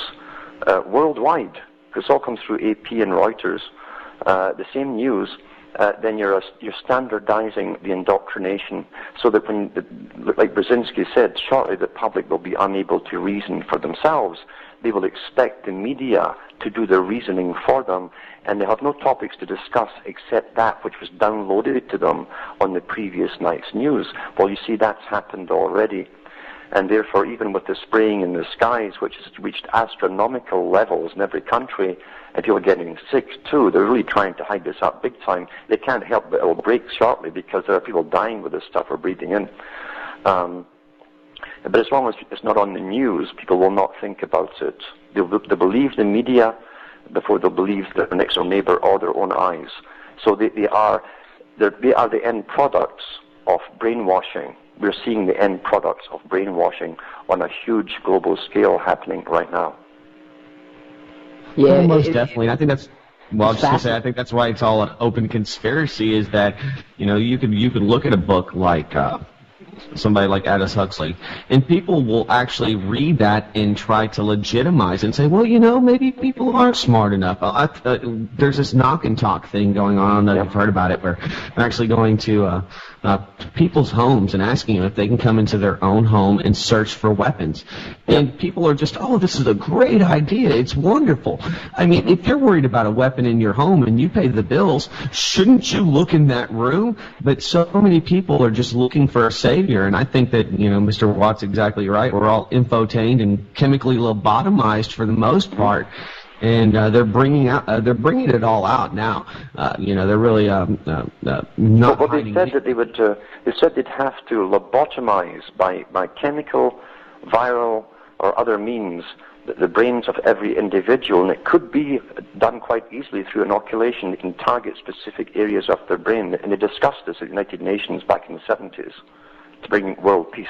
worldwide, because it all comes through AP and Reuters, the same news, then you're standardizing the indoctrination so that when, like Brzezinski said, shortly the public will be unable to reason for themselves. They will expect the media to do the reasoning for them, and they have no topics to discuss except that which was downloaded to them on the previous night's news. Well, you see, that's happened already. And therefore, even with the spraying in the skies, which has reached astronomical levels in every country, and people are getting sick too, they're really trying to hide this up big time. They can't help but it will break shortly because there are people dying with this stuff or breathing in. But as long as it's not on the news, people will not think about it. They'll believe the media before they'll believe their next door neighbor or their own eyes. So they are the end products of brainwashing. We're seeing the end products of brainwashing on a huge global scale happening right now. Yeah, most definitely. I think that's. Well, I was just gonna say, I think that's why it's all an open conspiracy. Is that you could look at a book like somebody like Aldous Huxley, and people will actually read that and try to legitimize it and say, well, maybe people aren't smart enough. There's this knock and talk thing going on. I don't know if you've heard about it, where they're actually going to people's homes and asking them if they can come into their own home and search for weapons. And people are just, oh, this is a great idea. It's wonderful. I mean, if you're worried about a weapon in your home and you pay the bills, shouldn't you look in that room? But so many people are just looking for a savior, and I think that, Mr. Watt's exactly right. We're all infotained and chemically lobotomized for the most part. And they're bringing it all out now. They're really not. Well, they said that they would. They said they'd have to lobotomize by chemical, viral, or other means the brains of every individual, and it could be done quite easily through inoculation. They can target specific areas of their brain, and they discussed this at the United Nations back in the 70s to bring world peace.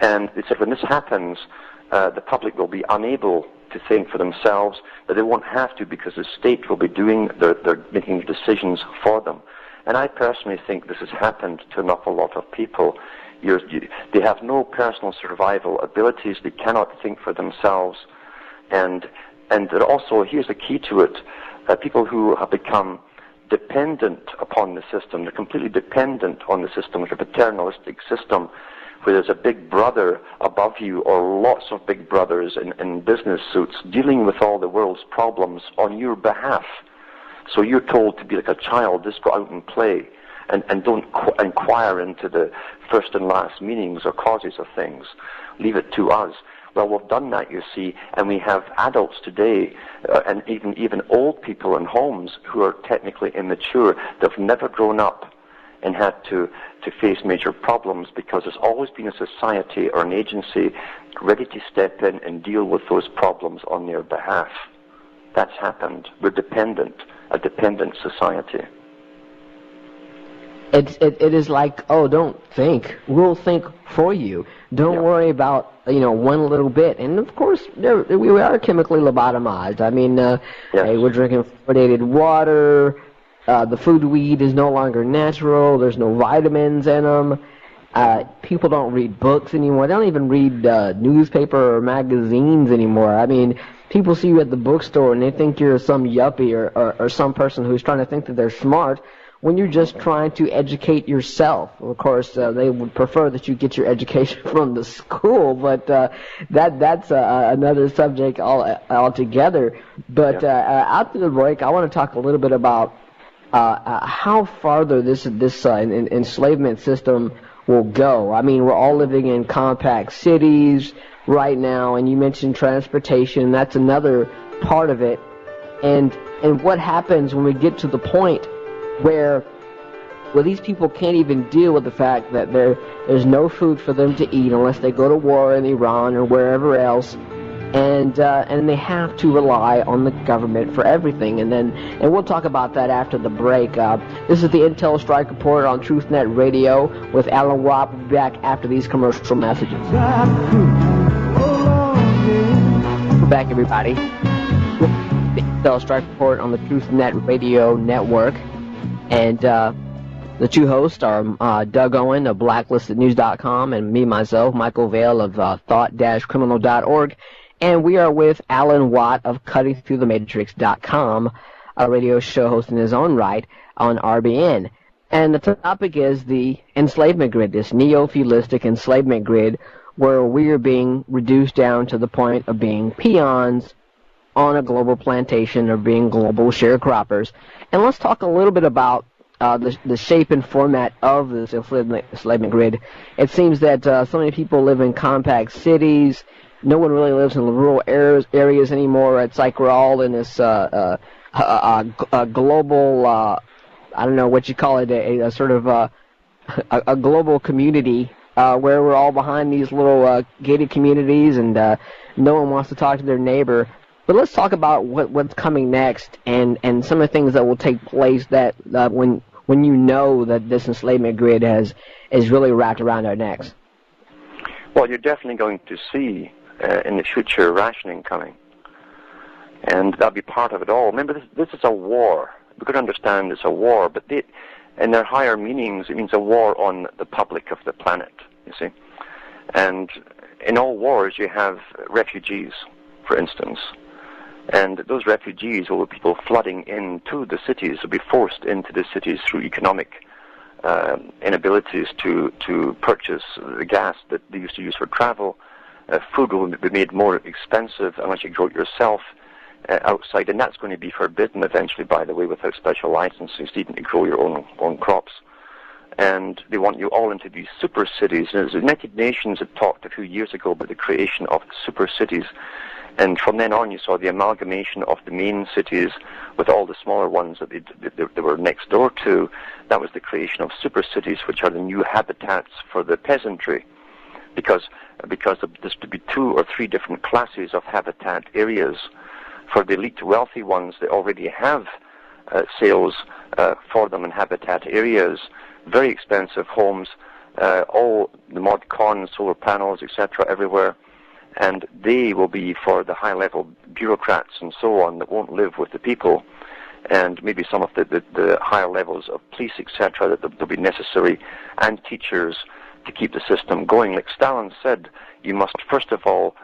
And they said when this happens, the public will be unable to think for themselves, but they won't have to because the state will be doing they're making decisions for them. And I personally think this has happened to an awful lot of people. They have no personal survival abilities. They cannot think for themselves, and they're also, here's the key to it: people who have become dependent upon the system. They're completely dependent on the system, like a paternalistic system, where there's a big brother above you or lots of big brothers in business suits dealing with all the world's problems on your behalf. So you're told to be like a child, just go out and play, and don't inquire into the first and last meanings or causes of things. Leave it to us. Well, we've done that, you see, and we have adults today, and even old people in homes who are technically immature. They've never grown up and had to face major problems because there's always been a society or an agency ready to step in and deal with those problems on their behalf. That's happened. We're dependent, a dependent society. It is like, oh, don't think. We'll think for you. Don't worry about, one little bit. And, of course, we are chemically lobotomized. I mean, hey, we're drinking fluoridated water. The food we eat is no longer natural. There's no vitamins in them. People don't read books anymore. They don't even read newspaper or magazines anymore. I mean, people see you at the bookstore and they think you're some yuppie or some person who's trying to think that they're smart when you're just trying to educate yourself. Of course, they would prefer that you get your education from the school, but that's another subject altogether. But after the break, I want to talk a little bit about how farther this enslavement system will go. I mean, we're all living in compact cities right now, and you mentioned transportation. That's another part of it. And what happens when we get to the point where Well, these people can't even deal with the fact that there's no food for them to eat unless they go to war in Iran or wherever else, and they have to rely on the government for everything. And we'll talk about that after the break. This is the Intel Strike Report on TruthNet Radio with Alan Watt. We'll be back after these commercial messages. We're back, everybody. The Intel Strike Report on the TruthNet Radio Network, and the two hosts are Doug Owen of BlacklistedNews.com and me, myself, Michael Vail of Thought-Criminal.org. And we are with Alan Watt of CuttingThroughTheMatrix.com, a radio show host in his own right on RBN. And the topic is the enslavement grid, this neo-feudalistic enslavement grid, where we are being reduced down to the point of being peons on a global plantation or being global sharecroppers. And let's talk a little bit about the shape and format of this enslavement grid. It seems that so many people live in compact cities. No one really lives in the rural areas anymore. It's like we're all in this global, I don't know what you call it, a sort of a global community where we're all behind these little gated communities, and no one wants to talk to their neighbor. But let's talk about what's coming next and some of the things that will take place that when you know that this enslavement grid is really wrapped around our necks. Well, you're definitely going to see in the future rationing coming, and that'll be part of it all. Remember, this is a war. We could understand it's a war, but in their higher meanings, it means a war on the public of the planet, you see. And in all wars, you have refugees, for instance. And those refugees will be people flooding into the cities, will be forced into the cities through economic inabilities to purchase the gas that they used to use for travel. Food will be made more expensive unless you grow it yourself outside, and that's going to be forbidden eventually, by the way, without special licenses, even to grow your own crops. And they want you all into these super cities. And the United Nations had talked a few years ago about the creation of super cities. And from then on, you saw the amalgamation of the main cities with all the smaller ones that they were next door to. That was the creation of super cities, which are the new habitats for the peasantry, because there's to be 2 or 3 different classes of habitat areas. For the elite wealthy ones, they already have sales for them in habitat areas, very expensive homes, all the mod cons, solar panels, etc., everywhere. And they will be for the high-level bureaucrats and so on that won't live with the people, and maybe some of the higher levels of police, etc., that will be necessary, and teachers to keep the system going. Like Stalin said, you must first of all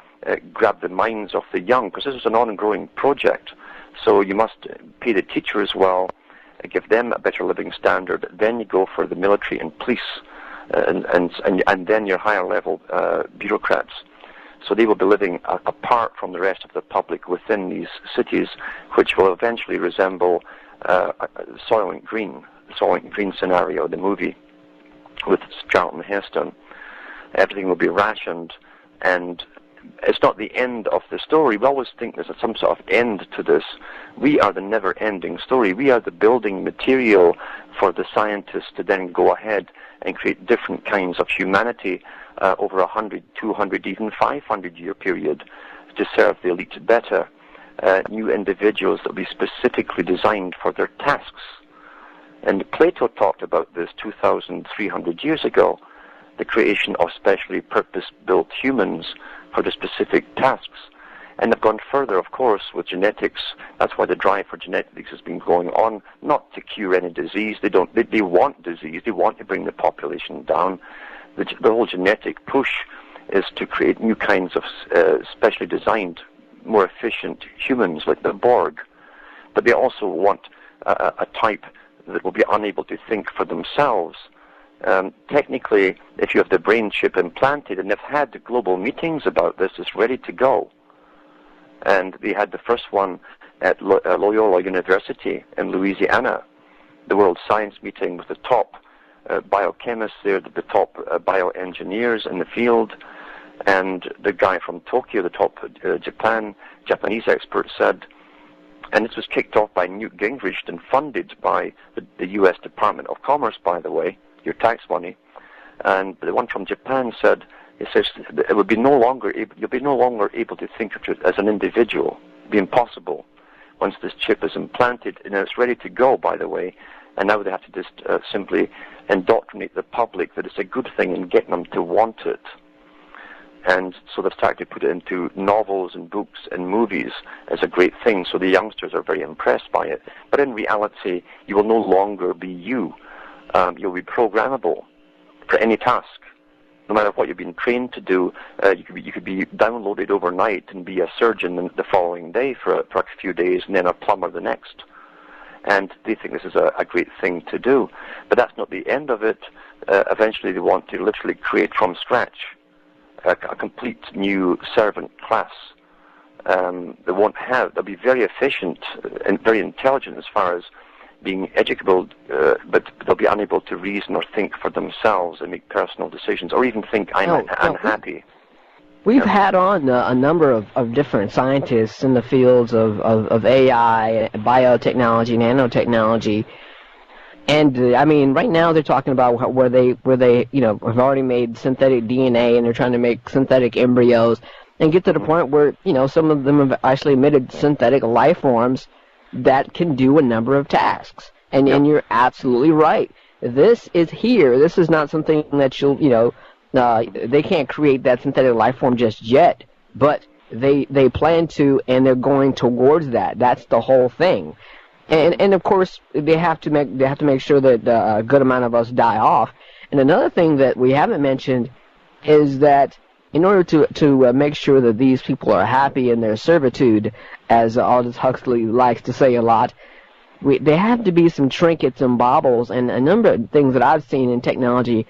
grab the minds of the young, because this is an ongoing project. So you must pay the teachers well, give them a better living standard. Then you go for the military and police, and then your higher-level bureaucrats. So they will be living apart from the rest of the public within these cities, which will eventually resemble Soylent Green scenario, the movie with Charlton Heston. Everything will be rationed, and it's not the end of the story. We always think there's some sort of end to this. We are the never-ending story. We are the building material for the scientists to then go ahead and create different kinds of humanity over 100, 200, even 500-year period to serve the elite better. New individuals that will be specifically designed for their tasks. And Plato talked about this 2,300 years ago, the creation of specially purpose-built humans for the specific tasks. And they've gone further, of course, with genetics. That's why the drive for genetics has been going on, not to cure any disease. They want disease. They want to bring the population down. The whole genetic push is to create new kinds of specially designed, more efficient humans like the Borg. But they also want a type that will be unable to think for themselves. Technically, if you have the brain chip implanted, and they've had the global meetings about this, it's ready to go. And they had the first one at Loyola University in Louisiana, the World Science Meeting with the top biochemists there, the top bioengineers in the field, and the guy from Tokyo, the top Japanese expert, said, And this was kicked off by Newt Gingrich and funded by the U.S. Department of Commerce, by the way, your tax money. And the one from Japan said, it says it would be no longer you'll be no longer able to think of it as an individual. It'd be impossible once this chip is implanted, and it's ready to go, by the way. And now they have to just simply indoctrinate the public that it's a good thing and get them to want it. And so they've started to put it into novels and books and movies as a great thing, so the youngsters are very impressed by it. But in reality, you will no longer be you. You'll be programmable for any task. No matter what you've been trained to do, you could be downloaded overnight and be a surgeon the following day for a few days, and then a plumber the next. And they think this is a great thing to do. But that's not the end of it. Eventually they want to literally create from scratch a complete new servant class. They'll be very efficient and very intelligent as far as being educable, but they'll be unable to reason or think for themselves and make personal decisions, or even think I'm unhappy. We've had on a number of different scientists in the fields of AI, biotechnology, nanotechnology, and I mean, right now they're talking about where they have already made synthetic DNA, and they're trying to make synthetic embryos, and get to the point where some of them have actually emitted synthetic life forms that can do a number of tasks. And you're absolutely right. This is here. This is not something that they can't create that synthetic life form just yet, but they plan to, and they're going towards that. That's the whole thing. And of course they have to make sure that a good amount of us die off. And another thing that we haven't mentioned is that in order to make sure that these people are happy in their servitude, as Aldous Huxley likes to say a lot, there have to be some trinkets and baubles, and a number of things that I've seen in technology,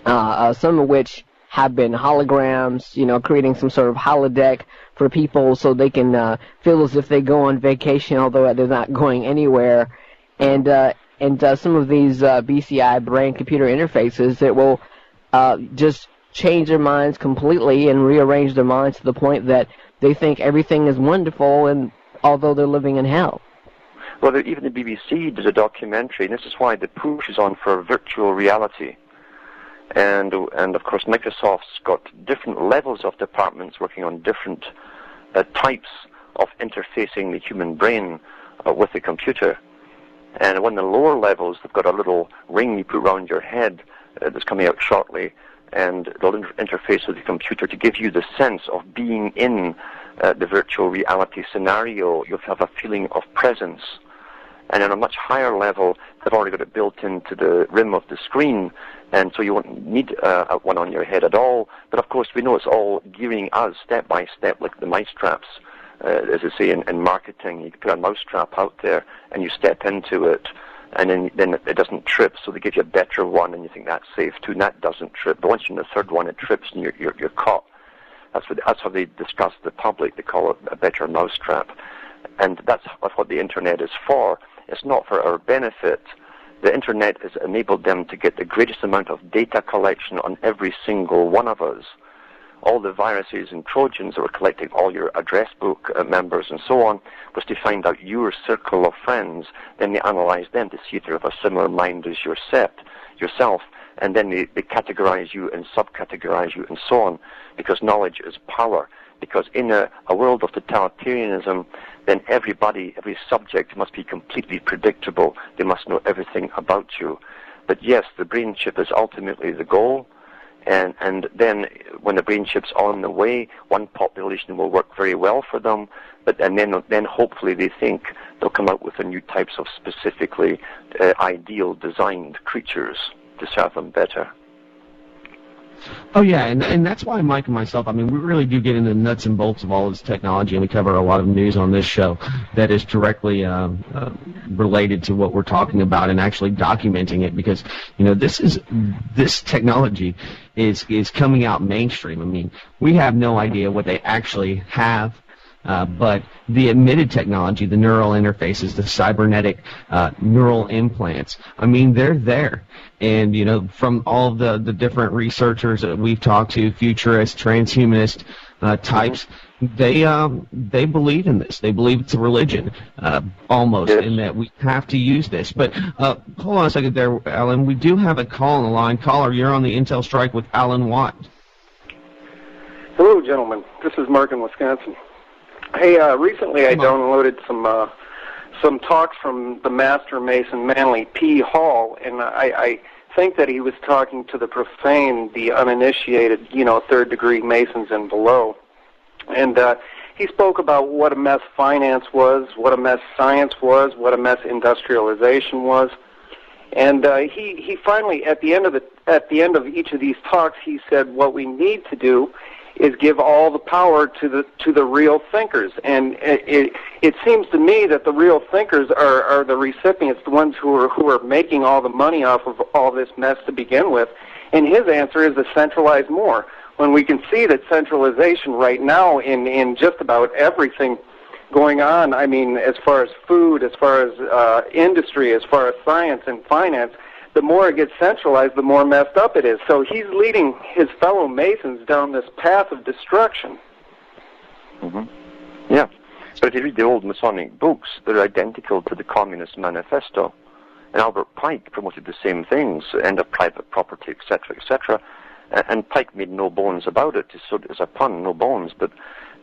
some of which have been holograms, creating some sort of holodeck for people so they can feel as if they go on vacation, although they're not going anywhere, and some of these BCI brain-computer interfaces that will just change their minds completely and rearrange their minds to the point that they think everything is wonderful, and although they're living in hell. Well, even the BBC did a documentary, and this is why the push is on for virtual reality. And of course, Microsoft's got different levels of departments working on different types of interfacing the human brain with the computer. And one of the lower levels, they've got a little ring you put around your head that's coming out shortly, and they'll interface with the computer to give you the sense of being in the virtual reality scenario. You'll have a feeling of presence. And on a much higher level, they've already got it built into the rim of the screen, and so you won't need one on your head at all. But of course, we know it's all gearing us step by step, like the mice traps, as they say in marketing. You put a mouse trap out there, and you step into it, and then it doesn't trip, so they give you a better one, and you think that's safe too, and that doesn't trip. But once you're in the third one, it trips, and you're caught. That's how they discuss the public. They call it a better mousetrap. And that's what the Internet is for. It's not for our benefit. The Internet has enabled them to get the greatest amount of data collection on every single one of us. All the viruses and Trojans that were collecting all your address book members and so on was to find out your circle of friends. Then they analyze them to see if they're of a similar mind as yourself. And then they categorize you and subcategorize you and so on, because knowledge is power. Because in a world of totalitarianism, then every subject must be completely predictable. They must know everything about you. But yes, the brain chip is ultimately the goal. And then when the brain chip's on the way, one population will work very well for them. And then hopefully they think they'll come out with the new types of specifically ideal designed creatures to serve them better. Oh, yeah, and that's why Mike and myself, we really do get into the nuts and bolts of all this technology, and we cover a lot of news on this show that is directly related to what we're talking about and actually documenting it, because, this technology is coming out mainstream. We have no idea what they actually have, but the emitted technology, the neural interfaces, the cybernetic neural implants, they're there. And, from all the different researchers that we've talked to, futurist, transhumanist types, they believe in this. They believe it's a religion, almost, Yes. in that we have to use this. But hold on a second there, Alan. We do have a call on the line. Caller, you're on the Intel Strike with Alan Watt. Hello, gentlemen. This is Mark in Wisconsin. Hey, recently I downloaded some talks from the Master Mason Manly P. Hall, and I think that he was talking to the profane, the uninitiated, third-degree Masons and below. And he spoke about what a mess finance was, what a mess science was, what a mess industrialization was. And he finally, at the end of each of these talks, he said, what we need to do is give all the power to the real thinkers. And it seems to me that the real thinkers are the recipients, the ones who are making all the money off of all this mess to begin with. And his answer is to centralize more. When we can see that centralization right now in just about everything going on, I mean, as far as food, as far as industry, as far as science and finance, the more it gets centralized, the more messed up it is. So he's leading his fellow Masons down this path of destruction. Mm-hmm. Yeah. But if you read the old Masonic books, they're identical to the Communist Manifesto. And Albert Pike promoted the same things, end of private property, etc., etc. And Pike made no bones about it. So it's a pun, no bones, but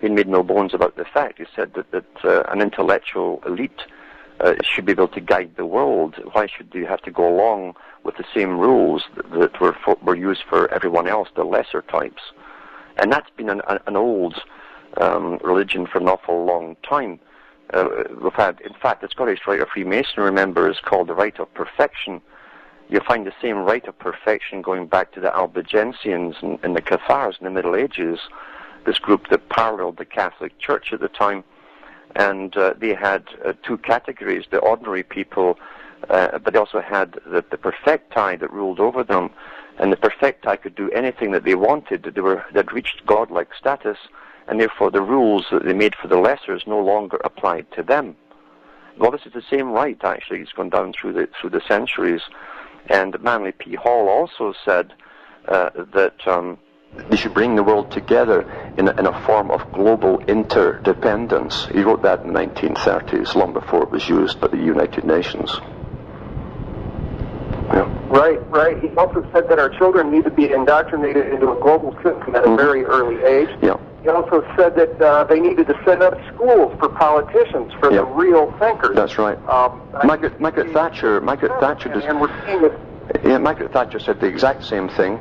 he made no bones about the fact. He said that an intellectual elite should be able to guide the world. Why should you have to go along with the same rules that were used for everyone else, the lesser types? And that's been an old religion for an awful long time. We've had, in fact, the Scottish Rite of Freemasonry, remember, is called the Rite of Perfection. You'll find the same Rite of Perfection going back to the Albigensians and the Cathars in the Middle Ages, this group that paralleled the Catholic Church at the time. And they had two categories, the ordinary people, but they also had the perfecti that ruled over them. And the perfecti could do anything that they wanted. They'd reached godlike status, and therefore the rules that they made for the lessers no longer applied to them. Well, this is the same rite, actually. It's gone down through the centuries. And Manly P. Hall also said that they should bring the world together in a form of global interdependence. He wrote that in the 1930s, long before it was used by the United Nations. Yeah. Right. He also said that our children need to be indoctrinated into a global system at a very early age. Yeah. He also said that they needed to set up schools for politicians, for the real thinkers. That's right. Margaret Thatcher said the exact same thing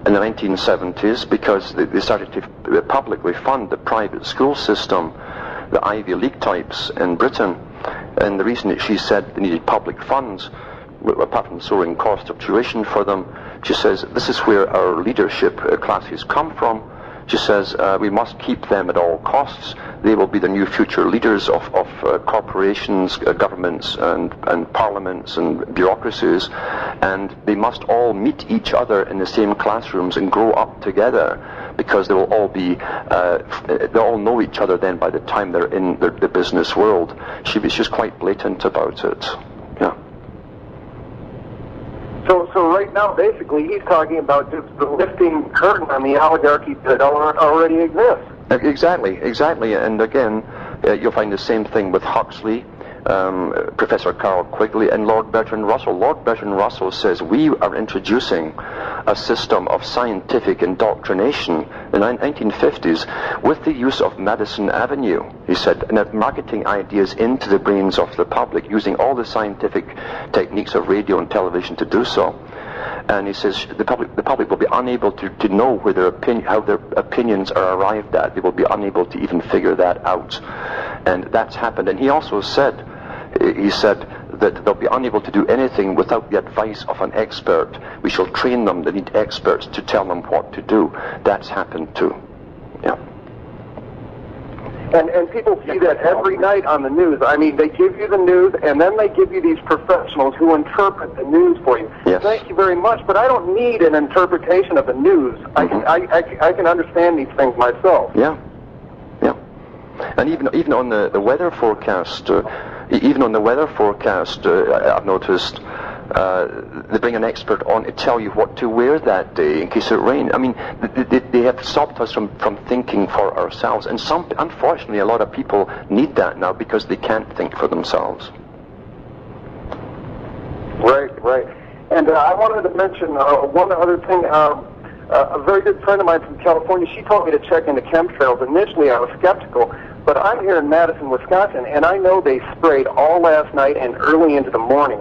in the 1970s, because they started to publicly fund the private school system, the Ivy League types in Britain. And the reason that she said they needed public funds, apart from the soaring cost of tuition for them, she says this is where our leadership classes come from. She says we must keep them at all costs. They will be the new future leaders of corporations, governments, and parliaments and bureaucracies, and they must all meet each other in the same classrooms and grow up together, because they will all be they'll all know each other then by the time they're in the business world. She was just quite blatant about it. Yeah. So right now, basically, he's talking about just the lifting curtain on the oligarchy that already exists. Exactly. And again, you'll find the same thing with Huxley, Professor Carl Quigley, and Lord Bertrand Russell. Lord Bertrand Russell says we are introducing a system of scientific indoctrination in the 1950s with the use of Madison Avenue, he said, and marketing ideas into the brains of the public, using all the scientific techniques of radio and television to do so. And he says the public will be unable to know where how their opinions are arrived at. They will be unable to even figure that out. And that's happened. And he also said, that they'll be unable to do anything without the advice of an expert. We shall train them. They need experts to tell them what to do. That's happened too. Yeah. And people see that every night on the news. I mean, they give you the news, and then they give you these professionals who interpret the news for you. Yes. Thank you very much, but I don't need an interpretation of the news. Mm-hmm. I can understand these things myself. Yeah. And even on the weather forecast, I've noticed they bring an expert on to tell you what to wear that day in case it rains. I mean, they have stopped us from thinking for ourselves. And unfortunately, a lot of people need that now because they can't think for themselves. Right. And I wanted to mention one other thing. A very good friend of mine from California, she told me to check into chemtrails. Initially, I was skeptical, but I'm here in Madison, Wisconsin, and I know they sprayed all last night and early into the morning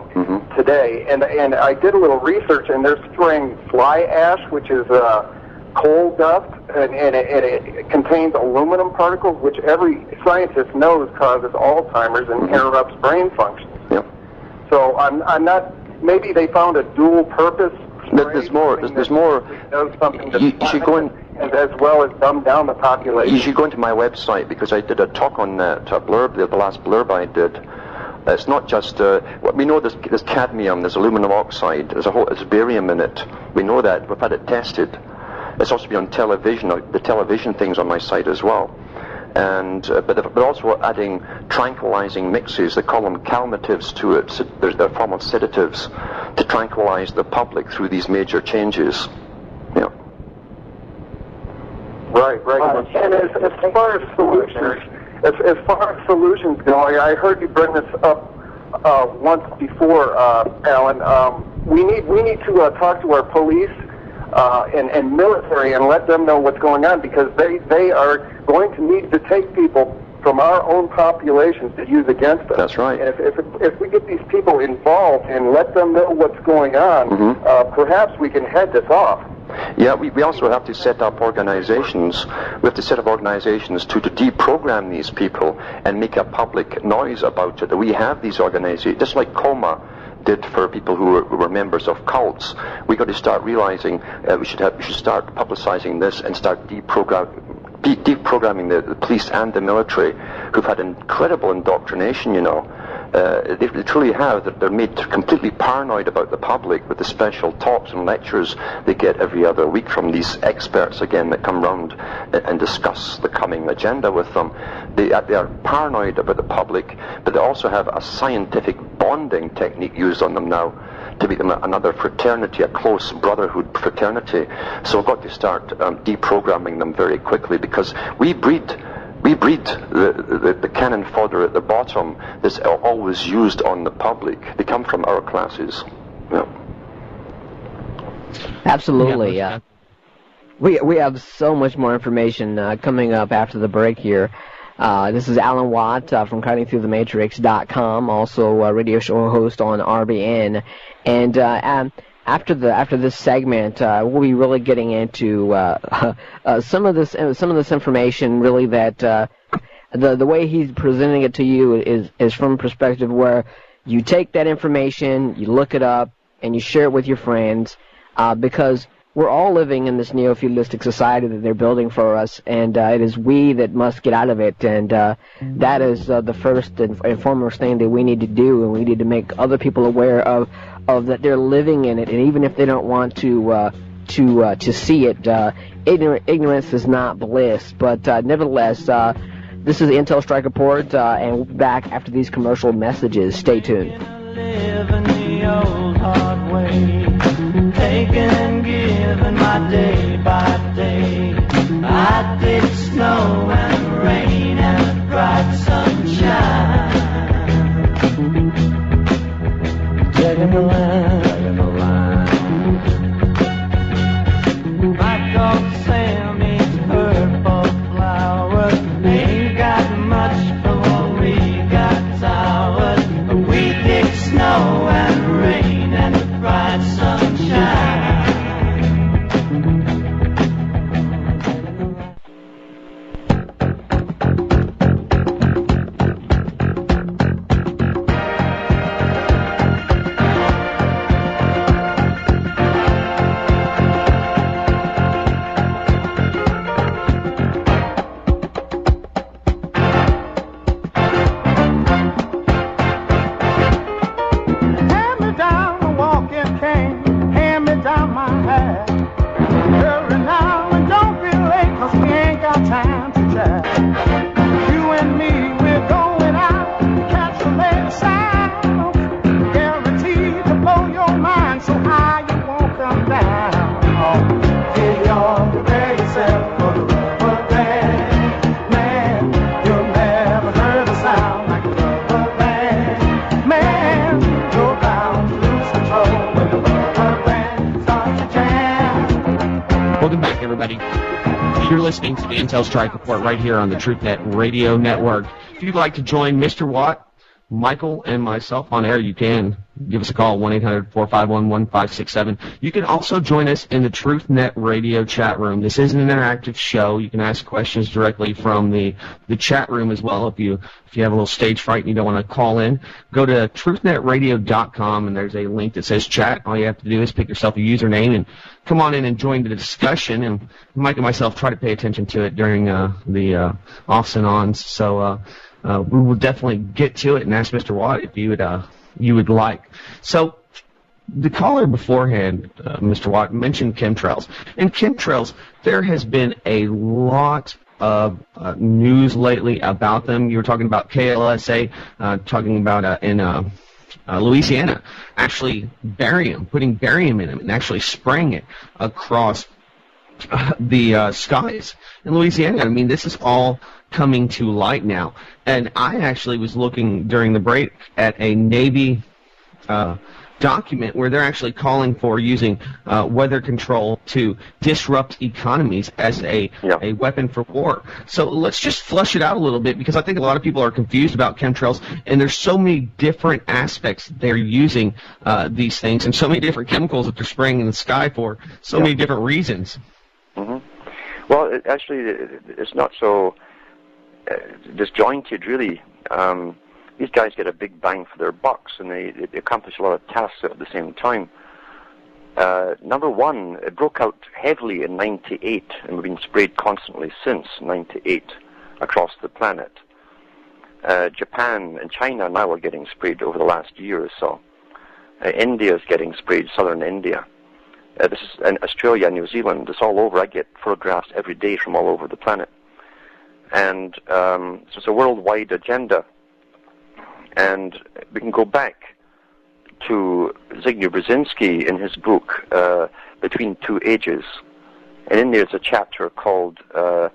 today. And I did a little research, and they're spraying fly ash, which is coal dust, and it contains aluminum particles, which every scientist knows causes Alzheimer's and interrupts brain function. Yep. So I'm not. Maybe they found a dual purpose. There's more. There's more. Does something You should go in, and as well as dumb down the population. You should go into my website because I did a talk on that, a blurb, the last blurb I did. It's not just we know there's cadmium, there's aluminum oxide, there's barium in it. We know that. We've had it tested. It's also been on television. The television thing's on my site as well. And but also adding tranquilizing mixes. They call them calmatives to it. So they're a form of sedatives to tranquilize the public through these major changes. Yeah. Right. And as far as solutions, as far as solutions go, I heard you bring this up once before, Alan. We need to talk to our police and military and let them know what's going on, because they are going to need to take people from our own populations to use against us. That's right. And if we get these people involved and let them know what's going on, perhaps we can head this off. Yeah, we also have to set up organizations. We have to set up organizations to deprogram these people and make a public noise about it. We have these organizations, just like COMA did for people who were members of cults. We got to start realizing we should start publicizing this and start deprogramming the police and the military, who've had incredible indoctrination. They truly have. They're made completely paranoid about the public with the special talks and lectures they get every other week from these experts again that come round and discuss the coming agenda with them. They are paranoid about the public, but they also have a scientific bonding technique used on them now to make them another fraternity, a close brotherhood fraternity. So we've got to start deprogramming them very quickly, because we breed the cannon fodder at the bottom that's always used on the public. They come from our classes. Yeah. Absolutely. We have so much more information coming up after the break here. This is Alan Watt from CuttingThroughTheMatrix.com, also a radio show host on RBN. And after this segment, we'll be really getting into some of this information. Really, that the way he's presenting it to you is from a perspective where you take that information, you look it up, and you share it with your friends, because we're all living in this neo-feudalistic society that they're building for us, and it is we that must get out of it, and that is the first and foremost thing that we need to do, and we need to make other people aware of that they're living in it, and even if they don't want to see it, ignorance is not bliss. But nevertheless, this is the Intel Strike Report, and we'll be back after these commercial messages. Stay tuned. Taking and giving my day by day. I did snow and rain and bright sunshine. Taking the line. My dog Sam eats purple flowers. Ain't got much for what we got sours. But we dig snow and rain and bright sunshine. everybody. You're listening to the Intel Strike Report right here on the TruthNet Radio Network. If you'd like to join Mr. Watt, Michael, and myself on air, you can give us a call, 1-800-451-1567. You can also join us in the TruthNet Radio chat room. This is an interactive show. You can ask questions directly from the chat room as well. If you have a little stage fright and you don't want to call in, go to truthnetradio.com, and there's a link that says chat. All you have to do is pick yourself a username and come on in and join the discussion. And Mike and myself try to pay attention to it during the offs and ons. So we will definitely get to it and ask Mr. Watt if you would like. So the caller beforehand, Mr. Watt, mentioned chemtrails. And chemtrails, there has been a lot of news lately about them. You were talking about KLSA, talking about in Louisiana, actually putting barium in them and actually spraying it across the skies in Louisiana. I mean, this is all coming to light now. And I actually was looking during the break at a Navy document where they're actually calling for using weather control to disrupt economies as a weapon for war. So let's just flush it out a little bit, because I think a lot of people are confused about chemtrails, and there's so many different aspects they're using these things, and so many different chemicals that they're spraying in the sky for so many different reasons. Mm-hmm. Well, it's not so disjointed, really. These guys get a big bang for their bucks, and they accomplish a lot of tasks at the same time. Number one, it broke out heavily in 98, and we've been sprayed constantly since 98 across the planet. Japan and China now are getting sprayed over the last year or so. India is getting sprayed, southern India. This is in Australia and New Zealand. It's all over. I get photographs every day from all over the planet. And so it's a worldwide agenda. And we can go back to Zbigniew Brzezinski in his book, Between Two Ages. And in there's a chapter called The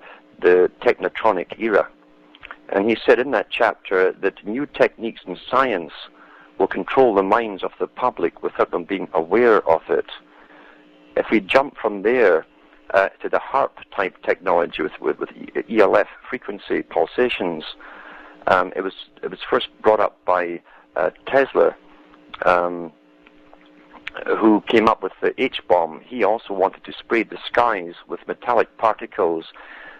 Technotronic Era. And he said in that chapter that new techniques in science will control the minds of the public without them being aware of it. If we jump from there to the HARP-type technology with ELF frequency pulsations, it was first brought up by Tesla, who came up with the H-bomb. He also wanted to spray the skies with metallic particles,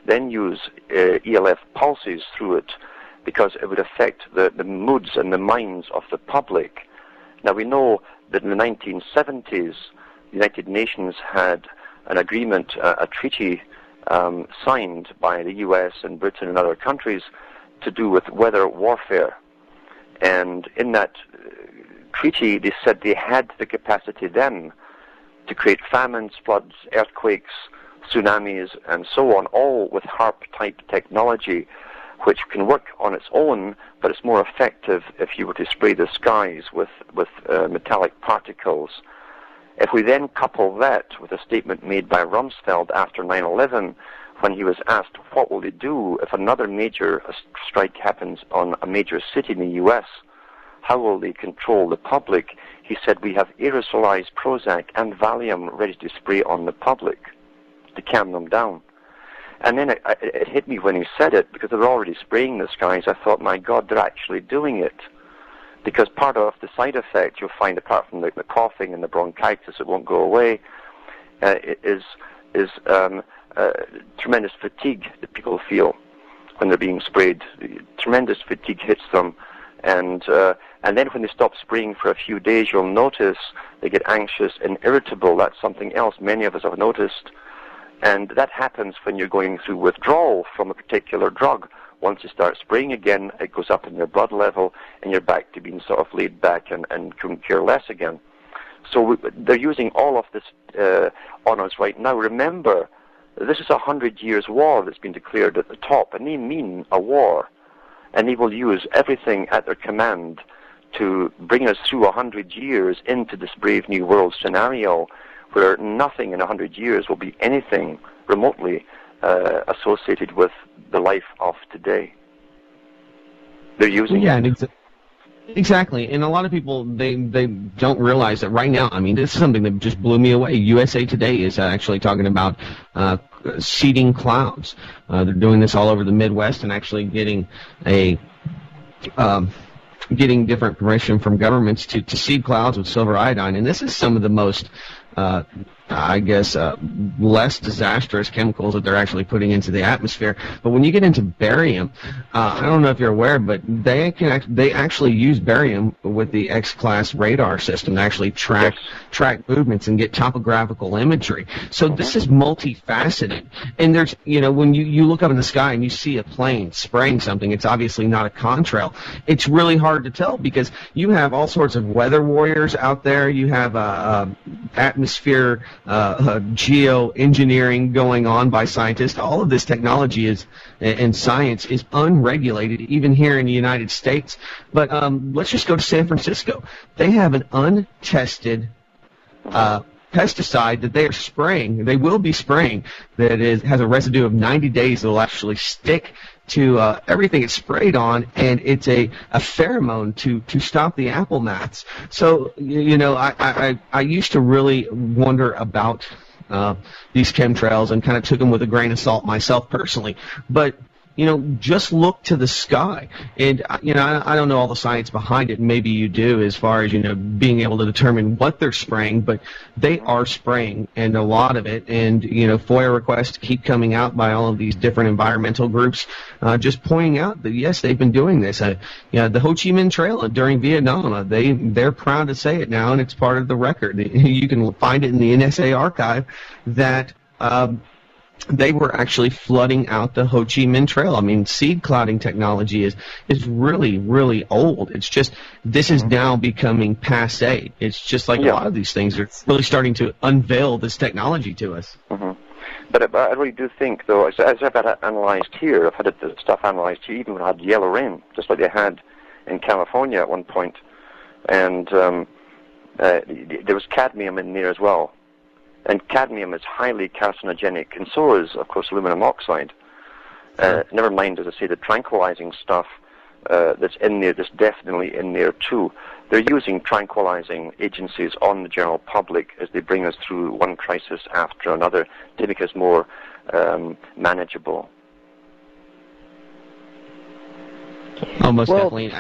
then use ELF pulses through it, because it would affect the moods and the minds of the public. Now, we know that in the 1970s, the United Nations had an agreement, a treaty signed by the US and Britain and other countries to do with weather warfare. And in that treaty, they said they had the capacity then to create famines, floods, earthquakes, tsunamis, and so on, all with HARP-type technology, which can work on its own, but it's more effective if you were to spray the skies with metallic particles. If we then couple that with a statement made by Rumsfeld after 9/11, when he was asked what will they do if another major strike happens on a major city in the U.S., how will they control the public? He said, we have aerosolized Prozac and Valium ready to spray on the public to calm them down. And then it hit me when he said it, because they were already spraying the skies. I thought, my God, they're actually doing it. Because part of the side effect you'll find, apart from the coughing and the bronchitis, it won't go away, is tremendous fatigue that people feel when they're being sprayed. Tremendous fatigue hits them, and then when they stop spraying for a few days, you'll notice they get anxious and irritable. That's something else many of us have noticed, and that happens when you're going through withdrawal from a particular drug. Once you start spraying again, it goes up in your blood level, and you're back to being sort of laid back and couldn't care less again. So they're using all of this on us right now. Remember, this is a 100 years war that's been declared at the top, and they mean a war. And they will use everything at their command to bring us through 100 years into this brave new world scenario, where nothing in 100 years will be anything remotely associated with the life of today. They're using it. Exactly, and a lot of people, they don't realize that right now. I mean, this is something that just blew me away. USA Today is actually talking about seeding clouds. They're doing this all over the Midwest and actually getting different permission from governments to seed clouds with silver iodine. And this is some of the most, less disastrous chemicals that they're actually putting into the atmosphere. But when you get into barium, I don't know if you're aware, but they actually use barium with the X-class radar system to actually track movements and get topographical imagery. So this is multifaceted. And there's, when you look up in the sky and you see a plane spraying something, it's obviously not a contrail. It's really hard to tell because you have all sorts of weather warriors out there. You have atmosphere geoengineering going on by scientists. All of this technology and science is unregulated, even here in the United States. But let's just go to San Francisco. They have an untested pesticide that they are spraying. They will be spraying that has a residue of 90 days that will actually stick to everything it's sprayed on, and it's a pheromone to stop the apple gnats. So, I used to really wonder about these chemtrails and kind of took them with a grain of salt myself personally. But just look to the sky. And, I don't know all the science behind it. Maybe you do as far as, being able to determine what they're spraying, but they are spraying, and a lot of it. And, FOIA requests keep coming out by all of these different environmental groups, just pointing out that, yes, they've been doing this. The Ho Chi Minh Trail during Vietnam, they're proud to say it now, and it's part of the record. You can find it in the NSA archive that they were actually flooding out the Ho Chi Minh Trail. I mean, seed clouding technology is really, really old. It's just, this is now becoming passé. It's just like a lot of these things are really starting to unveil this technology to us. Mm-hmm. But I really do think, though, as I've had it analyzed here, I've had the stuff analyzed here, even when I had yellow rain, just like they had in California at one point. And there was cadmium in there as well. And cadmium is highly carcinogenic, and so is, of course, aluminum oxide. Never mind, as I say, the tranquilizing stuff that's in there, that's definitely in there too. They're using tranquilizing agencies on the general public as they bring us through one crisis after another to make us more manageable. Almost definitely.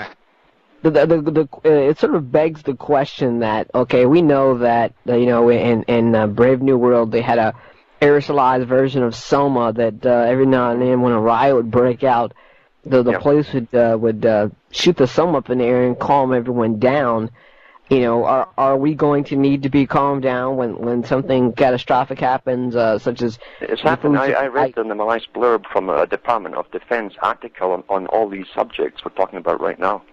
It sort of begs the question that, okay, we know that in Brave New World they had a aerosolized version of Soma that every now and then when a riot would break out, the police would shoot the Soma up in the air and calm everyone down. Are we going to need to be calmed down when something catastrophic happens, such as... It's happened. I read in the nice blurb from a Department of Defense article on all these subjects we're talking about right now,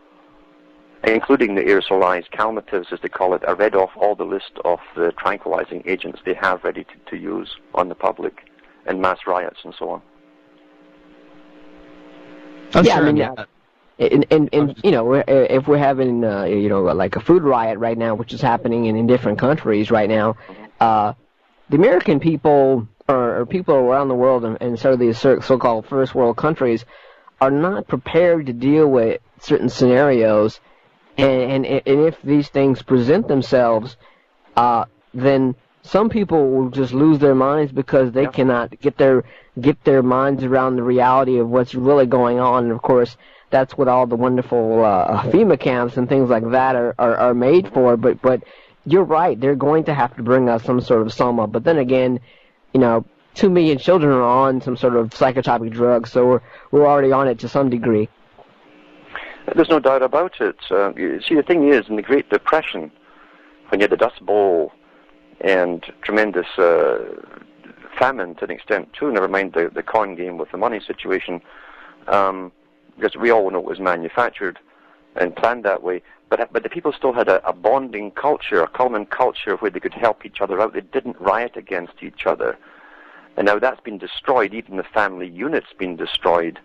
including the aerosolized calmatives, as they call it. I read off all the list of the tranquilizing agents they have ready to use on the public in mass riots and so on. If we're having, like a food riot right now, which is happening in different countries right now, the American people or people around the world and sort of these so-called first world countries are not prepared to deal with certain scenarios. And if these things present themselves, then some people will just lose their minds because they cannot get their minds around the reality of what's really going on. And of course, that's what all the wonderful FEMA camps and things like that are made for. But you're right, they're going to have to bring us some sort of Soma. But then again, 2 million children are on some sort of psychotropic drug, so we're already on it to some degree. There's no doubt about it. See, the thing is, in the Great Depression, when you had the Dust Bowl and tremendous famine to an extent too, never mind the con game with the money situation, because we all know it was manufactured and planned that way, but the people still had a bonding culture, a common culture where they could help each other out. They didn't riot against each other. And now that's been destroyed. Even the family unit's been destroyed,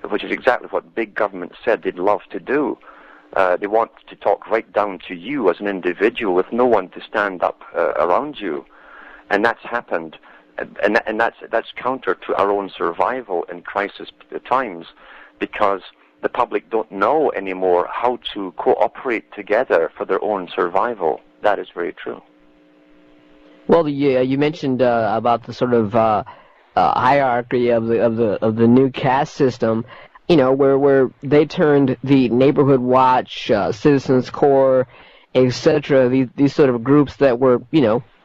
which is exactly what big government said they'd love to do. They want to talk right down to you as an individual with no one to stand up around you. And that's happened. And that's counter to our own survival in crisis times, because the public don't know anymore how to cooperate together for their own survival. That is very true. Well, you mentioned about the sort of hierarchy of the new caste system, where they turned the Neighborhood Watch, Citizens Corps, etc. These sort of groups that were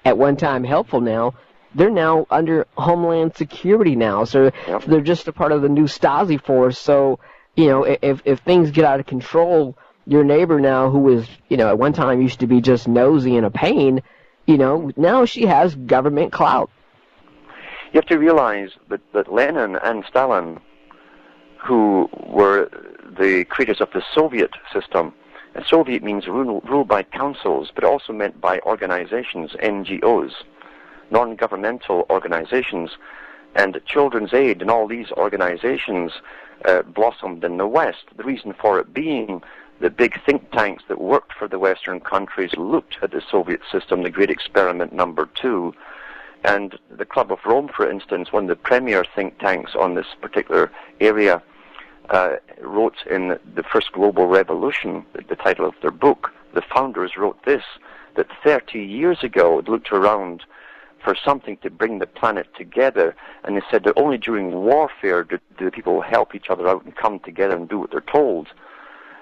at one time helpful now. They're now under Homeland Security now, so they're just a part of the new Stasi force. So, if things get out of control, your neighbor now, who is, at one time used to be just nosy and a pain, now she has government clout. You have to realize that Lenin and Stalin, who were the creators of the Soviet system, and Soviet means ruled by councils, but also meant by organizations, NGOs, non-governmental organizations, and Children's Aid and all these organizations blossomed in the West. The reason for it being the big think tanks that worked for the Western countries looked at the Soviet system, the Great Experiment number 2, and the Club of Rome, for instance, one of the premier think tanks on this particular area, wrote in The First Global Revolution, the title of their book, the founders wrote this, that 30 years ago it looked around for something to bring the planet together, and they said that only during warfare do people help each other out and come together and do what they're told.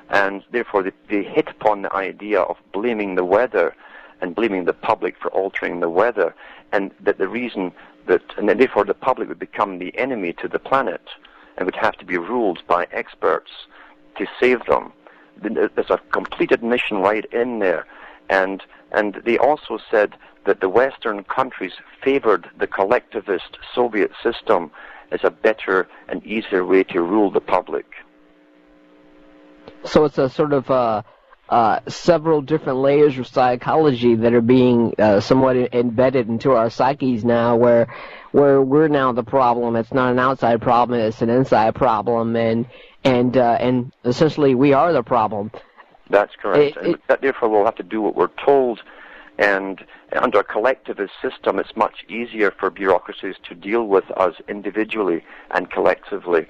And therefore they hit upon the idea of blaming the weather and blaming the public for altering the weather, and that the reason that, and then therefore the public would become the enemy to the planet and would have to be ruled by experts to save them. There's a complete admission right in there. And they also said that the Western countries favored the collectivist Soviet system as a better and easier way to rule the public. So it's a sort of several different layers of psychology that are being somewhat embedded into our psyches now, where we're now the problem. It's not an outside problem; it's an inside problem, and essentially we are the problem. That's correct. Therefore, we'll have to do what we're told. And under a collectivist system, it's much easier for bureaucracies to deal with us individually and collectively,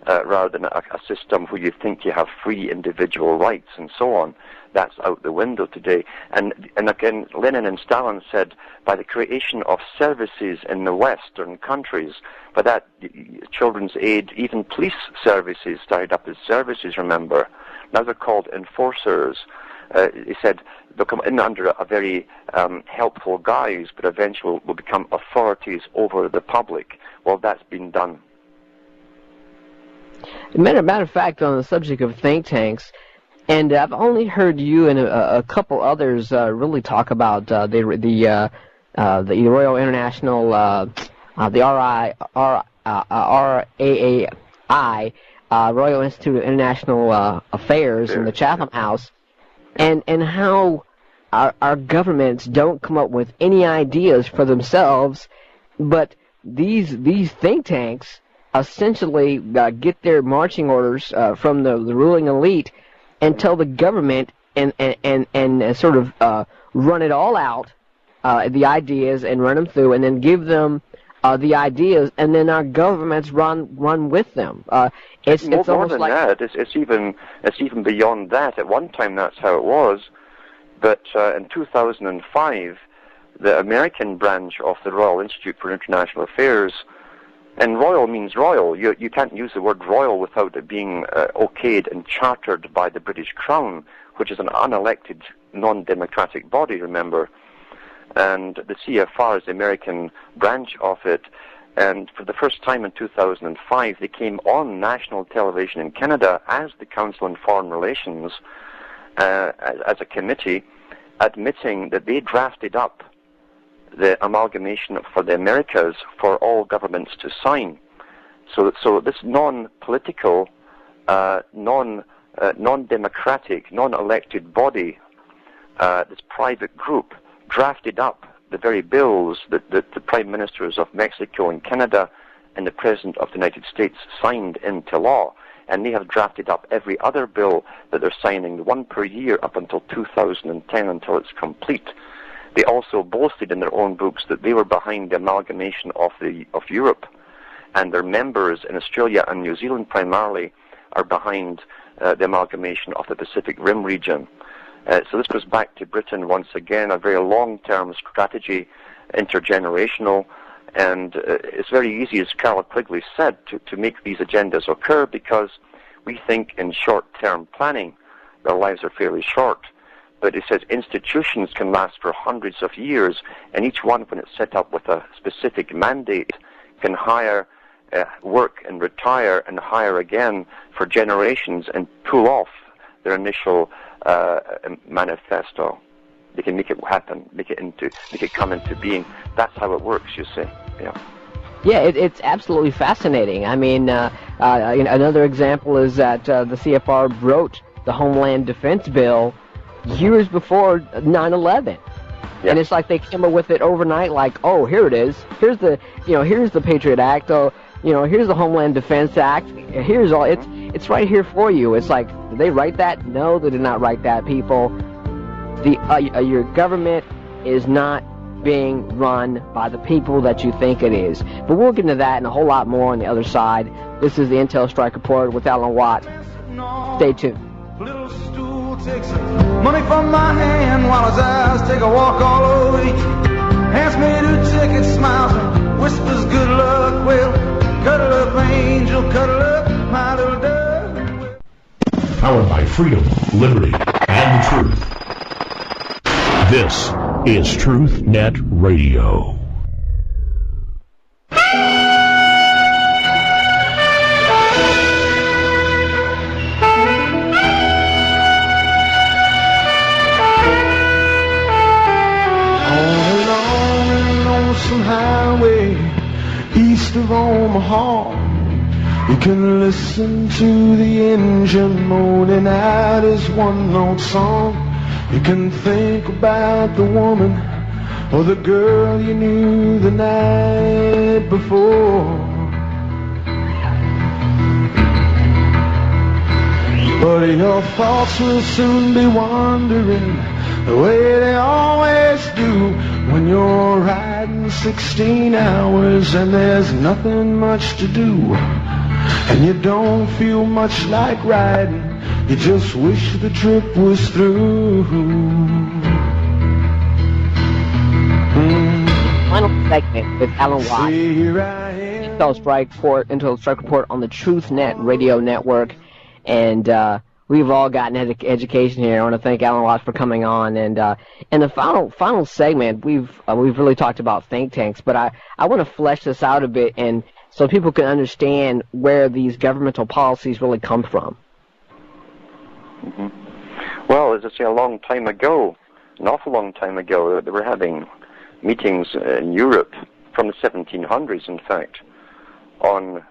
rather than a system where you think you have free individual rights and so on. That's out the window today. And again, Lenin and Stalin said, by the creation of services in the Western countries, by that, Children's Aid, even police services started up as services, remember. Now they're called enforcers. He said they'll come in under a very helpful guise, but eventually will become authorities over the public. Well, that's been done. Matter of fact, on the subject of think tanks, and I've only heard you and a couple others really talk about the Royal International, the RAAI, Royal Institute of International Affairs, in the Chatham House, and how our governments don't come up with any ideas for themselves, but these think tanks essentially get their marching orders from the ruling elite and tell the government and sort of run it all out, the ideas, and run them through, and then give them the ideas, and then our governments run with them. It's more almost than like that. It's even beyond that. At one time, that's how it was, but in 2005, the American branch of the Royal Institute for International Affairs, and royal means royal. You can't use the word royal without it being okayed and chartered by the British Crown, which is an unelected, non-democratic body, remember. And the CFR is the American branch of it. And for the first time in 2005, they came on national television in Canada as the Council on Foreign Relations, as a committee, admitting that they drafted up the amalgamation for the Americas for all governments to sign. So this non-political, non-democratic, non-elected body, this private group, drafted up the very bills that the prime ministers of Mexico and Canada and the president of the United States signed into law. And they have drafted up every other bill that they're signing, one per year up until 2010, until it's complete. They also boasted in their own books that they were behind the amalgamation of Europe, and their members in Australia and New Zealand primarily are behind the amalgamation of the Pacific Rim region. So this goes back to Britain once again, a very long-term strategy, intergenerational, And it's very easy, as Carol Quigley said, to make these agendas occur because we think in short-term planning. Our lives are fairly short. But it says institutions can last for hundreds of years, and each one, when it's set up with a specific mandate, can hire, work and retire and hire again for generations and pull off their initial manifesto. They can make it happen, make it come into being. That's how it works, you see. Yeah. Yeah, it's absolutely fascinating. I mean, another example is that the CFR wrote the Homeland Defense Bill years before 9/11. Yeah. And it's like they came up with it overnight, like, oh, here it is. Here's the Patriot Act. Oh, here's the Homeland Defense Act. Here's all. It's right here for you. It's like, did they write that? No, they did not write that, people. Your government is not being run by the people that you think it is. But we'll get into that and a whole lot more on the other side. This is the Intel Strike Report with Alan Watt. Stay tuned. Little stool takes money from my hand while his eyes take a walk all over each. Hands me 2 tickets, smiles and whispers good luck. Well, cuddle up, angel, cuddle up, my little dove. Powered by freedom, liberty, and the truth. This is Truth Net Radio. Some highway east of Omaha, you can listen to the engine moaning out his one-note song. You can think about the woman or the girl you knew the night before. But your thoughts will soon be wandering the way they always do when you're riding 16 hours and there's nothing much to do. And you don't feel much like riding, you just wish the trip was through. Final segment with Alan Watt. Intel Strike Report on the Truth Net Radio Network. And we've all gotten education here. I want to thank Alan Watts for coming on. And in the final segment, we've really talked about think tanks, but I want to flesh this out a bit, and so people can understand where these governmental policies really come from. Mm-hmm. Well, as I say, a long time ago, an awful long time ago, they were having meetings in Europe from the 1700s, in fact, on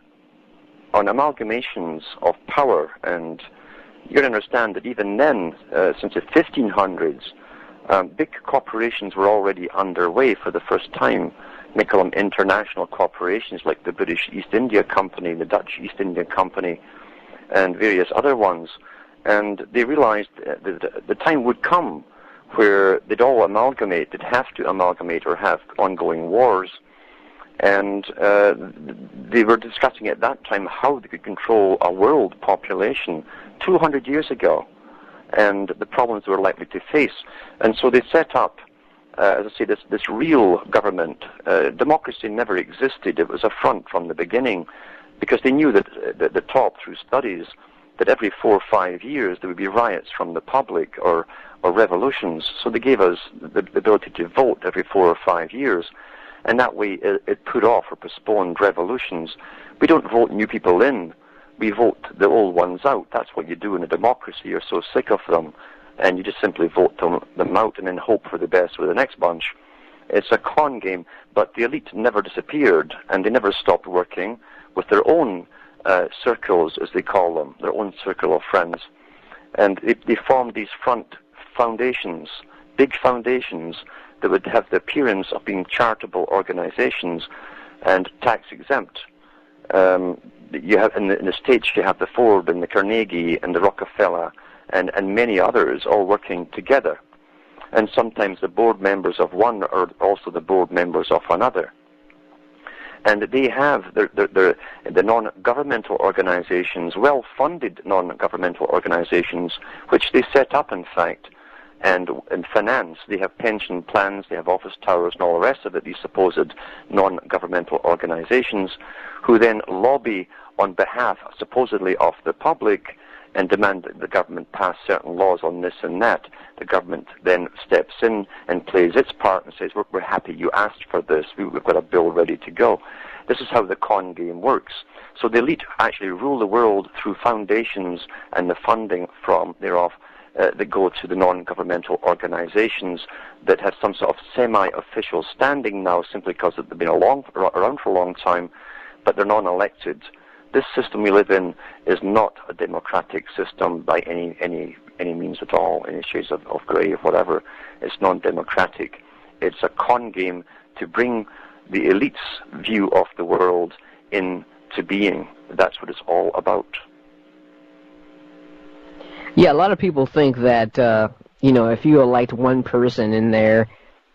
amalgamations of power. And you got to understand that even then, since the 1500s, big corporations were already underway for the first time. They call them international corporations, like the British East India Company, the Dutch East India Company, and various other ones. And they realized that the time would come where they'd all amalgamate, they'd have to amalgamate or have ongoing wars. And they were discussing at that time how they could control a world population 200 years ago and the problems they were likely to face. And so they set up, as I say, this real government. Democracy never existed. It was a front from the beginning because they knew that the top, through studies, that every 4 or 5 years there would be riots from the public or revolutions. So they gave us the ability to vote every 4 or 5 years. And that way it put off or postponed revolutions. We don't vote new people in. We vote the old ones out. That's what you do in a democracy. You're so sick of them, and you just simply vote them out and then hope for the best with the next bunch. It's a con game, but the elite never disappeared, and they never stopped working with their own circles, as they call them, their own circle of friends. And they formed these front foundations, big foundations, that would have the appearance of being charitable organizations and tax-exempt. You have in the States, you have the Ford and the Carnegie and the Rockefeller and many others all working together. And sometimes the board members of one are also the board members of another. And they have the non-governmental organizations, well-funded non-governmental organizations, which they set up, in fact, and in finance. They have pension plans, they have office towers and all the rest of it, these supposed non-governmental organizations, who then lobby on behalf, supposedly, of the public and demand that the government pass certain laws on this and that. The government then steps in and plays its part and says, we're happy you asked for this, we've got a bill ready to go. This is how the con game works. So the elite actually rule the world through foundations and the funding from thereof that go to the non-governmental organizations that have some sort of semi-official standing now simply because they've been around for a long time, but they're non-elected. This system we live in is not a democratic system by any means at all, any shades of grey or whatever. It's non-democratic. It's a con game to bring the elite's view of the world into being. That's what it's all about. Yeah, a lot of people think that, if you elect one person in there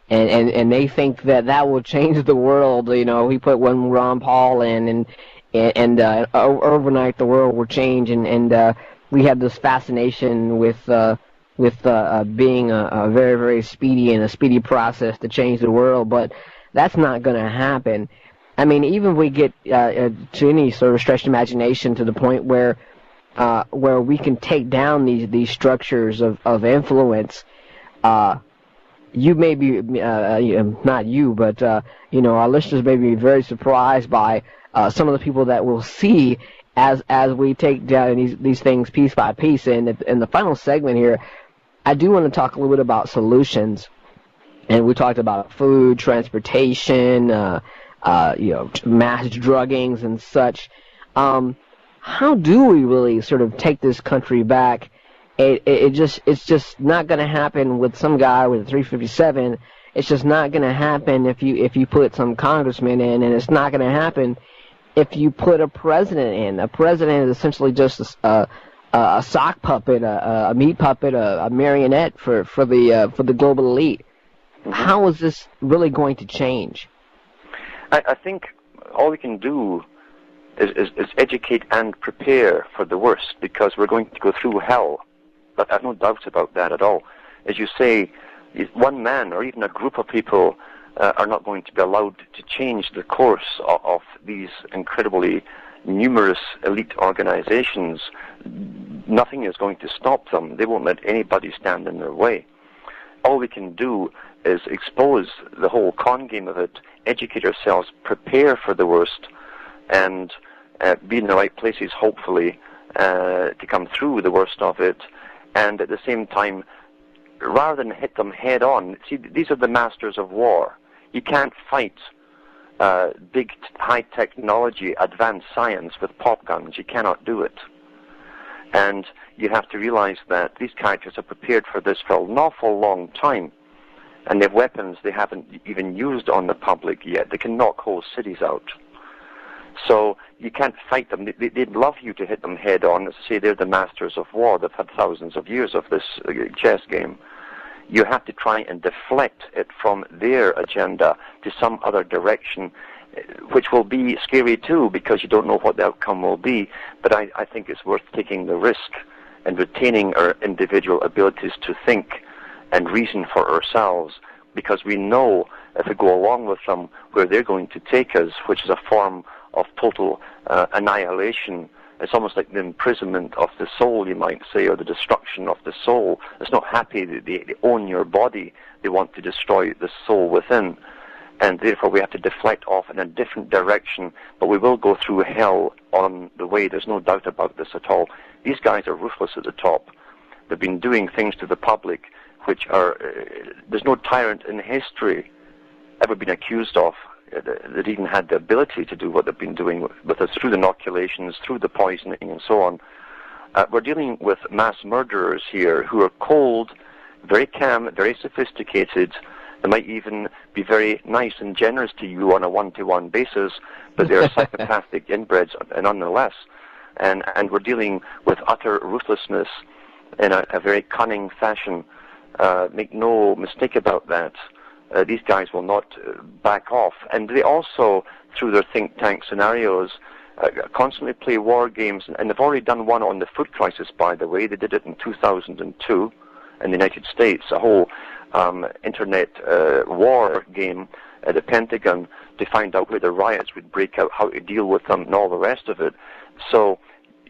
and they think that will change the world, we put one Ron Paul in and overnight the world will change, and we have this fascination with being a very, very speedy and a speedy process to change the world, but that's not going to happen. I mean, even if we get to any sort of stretched imagination to the point where we can take down these structures of influence, you may be, not you, but our listeners may be very surprised by some of the people that we'll see as we take down these things piece by piece. And in the final segment here, I do want to talk a little bit about solutions. And we talked about food, transportation, mass druggings and such. How do we really sort of take this country back? It's just not going to happen with some guy with a 357. It's just not going to happen if you put some congressman in, and it's not going to happen if you put a president in. A president is essentially just a sock puppet, a meat puppet, a marionette for the global elite. Mm-hmm. How is this really going to change? I think all we can do is educate and prepare for the worst, because we're going to go through hell. But I have no doubt about that at all. As you say, one man or even a group of people are not going to be allowed to change the course of these incredibly numerous elite organizations. Nothing is going to stop them. They won't let anybody stand in their way. All we can do is expose the whole con game of it, educate ourselves, prepare for the worst, and be in the right places, hopefully, to come through the worst of it. And at the same time, rather than hit them head on, see, these are the masters of war. You can't fight big, high technology, advanced science with pop guns. You cannot do it. And you have to realize that these characters are prepared for this for an awful long time. And they have weapons they haven't even used on the public yet. They can knock whole cities out. So you can't fight them. They'd love you to hit them head on. As I say, they're the masters of war. They've had thousands of years of this chess game. You have to try and deflect it from their agenda to some other direction, which will be scary too, because you don't know what the outcome will be. But I think it's worth taking the risk and retaining our individual abilities to think and reason for ourselves, because we know if we go along with them where they're going to take us, which is a form of total annihilation. It's almost like the imprisonment of the soul, you might say, or the destruction of the soul. It's not happy that they own your body. They want to destroy the soul within. And therefore we have to deflect off in a different direction, but we will go through hell on the way. There's no doubt about this at all. These guys are ruthless at the top. They've been doing things to the public which are, there's no tyrant in history ever been accused of that even had the ability to do what they've been doing with us through the inoculations, through the poisoning, and so on. We're dealing with mass murderers here who are cold, very calm, very sophisticated. They might even be very nice and generous to you on a one-to-one basis, but they're psychopathic inbreds nonetheless. And we're dealing with utter ruthlessness in a very cunning fashion. Make no mistake about that. These guys will not back off. And they also, through their think tank scenarios, constantly play war games. And they've already done one on the food crisis, by the way. They did it in 2002. in the United States, a whole internet war game at the Pentagon to find out where the riots would break out, how to deal with them, and all the rest of it. So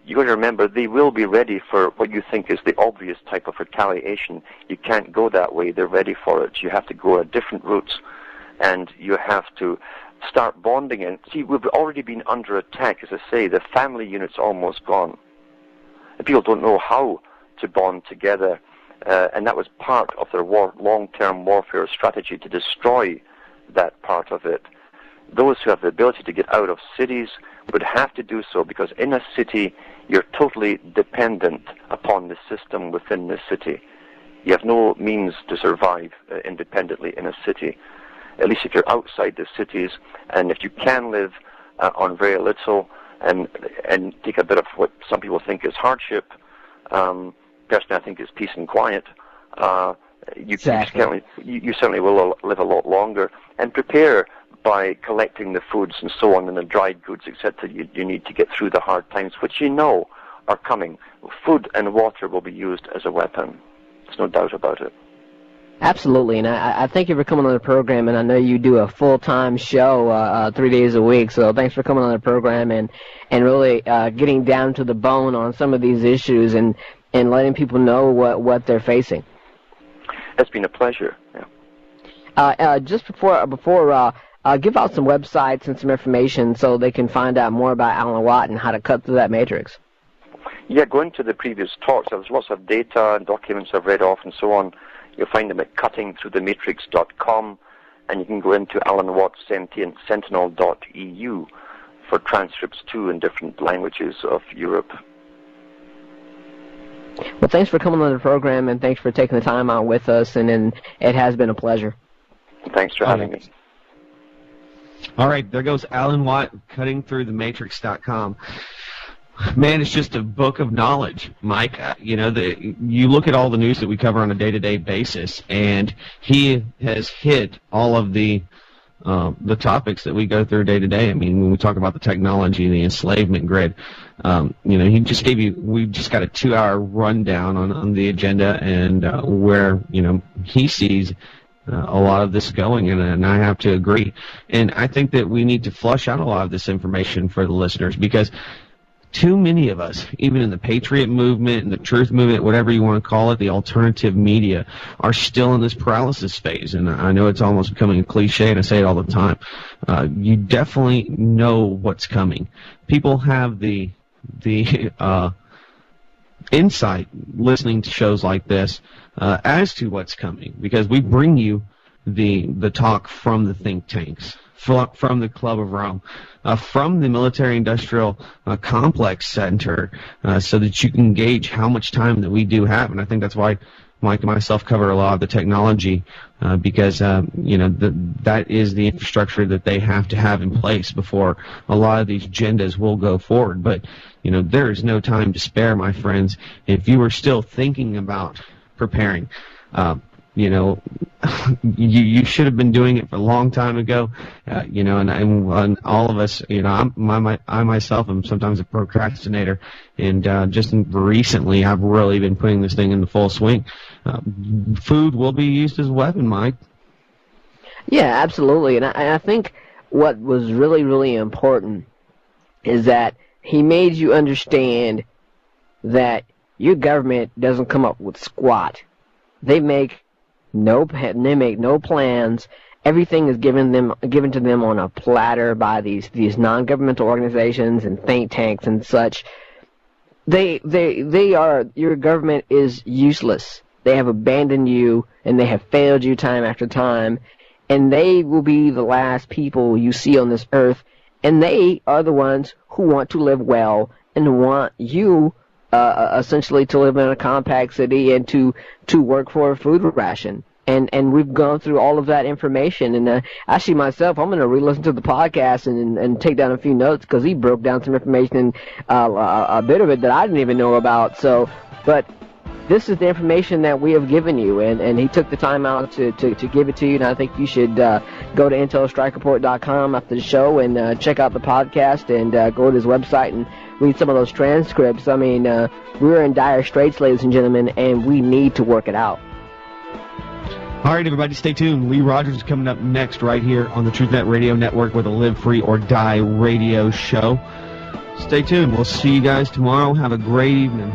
you got to remember, they will be ready for what you think is the obvious type of retaliation. You can't go that way. They're ready for it. You have to go a different route, and you have to start bonding. And see, we've already been under attack. As I say, the family unit's almost gone. And people don't know how to bond together, and that was part of their long-term warfare strategy, to destroy that part of it. Those who have the ability to get out of cities would have to do so, because in a city you're totally dependent upon the system within the city. You have no means to survive independently in a city, at least if you're outside the cities. And if you can live on very little and take a bit of what some people think is hardship, personally I think is peace and quiet, you certainly will live a lot longer. And prepare by collecting the foods and so on, and the dried goods, etc. You need to get through the hard times, which you know are coming. Food and water will be used as a weapon. There's no doubt about it. Absolutely, and I thank you for coming on the program, and I know you do a full-time show 3 days a week, so thanks for coming on the program and really getting down to the bone on some of these issues and letting people know what they're facing. It's been a pleasure. Yeah. Just before give out some websites and some information so they can find out more about Alan Watt and how to cut through that matrix. Yeah, going to the previous talks, there's lots of data and documents I've read off and so on. You'll find them at cuttingthroughthematrix.com, and you can go into Alan Watt Sentinel.eu for transcripts too in different languages of Europe. Well, thanks for coming on the program, and thanks for taking the time out with us, and it has been a pleasure. Thanks for having me. All right, there goes Alan Watt, cuttingthroughthematrix.com. Man, it's just a book of knowledge, Mike. You look at all the news that we cover on a day-to-day basis, and he has hit all of the topics that we go through day to day. I mean, when we talk about the technology, the enslavement grid, he just gave you. We've just got a 2-hour rundown on the agenda and where he sees a lot of this going, and I have to agree. And I think that we need to flush out a lot of this information for the listeners, because too many of us, even in the Patriot movement and the Truth movement, whatever you want to call it, the alternative media, are still in this paralysis phase. And I know it's almost becoming a cliche, and I say it all the time. You definitely know what's coming. People have the insight listening to shows like this as to what's coming, because we bring you the talk from the think tanks, from the Club of Rome, from the military-industrial complex center, so that you can gauge how much time that we do have. And I think that's why Mike and myself cover a lot of the technology, because that is the infrastructure that they have to have in place before a lot of these agendas will go forward. But there is no time to spare, my friends. If you are still thinking about preparing, you should have been doing it for a long time ago, and all of us, I myself am sometimes a procrastinator, and just recently I've really been putting this thing into full swing. Food will be used as a weapon, Mike. Yeah, absolutely, and I think what was really, really important is that he made you understand that your government doesn't come up with squat. They make no plans. Everything is given to them on a platter by these non-governmental organizations and think tanks and such. Your government is useless. They have abandoned you, and they have failed you time after time, and they will be the last people you see on this earth, and they are the ones who want to live well and want you essentially to live in a compact city and to work for a food ration. And we've gone through all of that information. And actually myself, I'm going to re-listen to the podcast and take down a few notes, because he broke down some information, a bit of it that I didn't even know about. So, but this is the information that we have given you, and he took the time out to give it to you, and I think you should go to intelstrike.com after the show and check out the podcast and go to his website and read some of those transcripts. I mean, we're in dire straits, ladies and gentlemen, and we need to work it out. All right, everybody, stay tuned. Lee Rogers is coming up next right here on the TruthNet Radio Network with a Live Free or Die radio show. Stay tuned. We'll see you guys tomorrow. Have a great evening.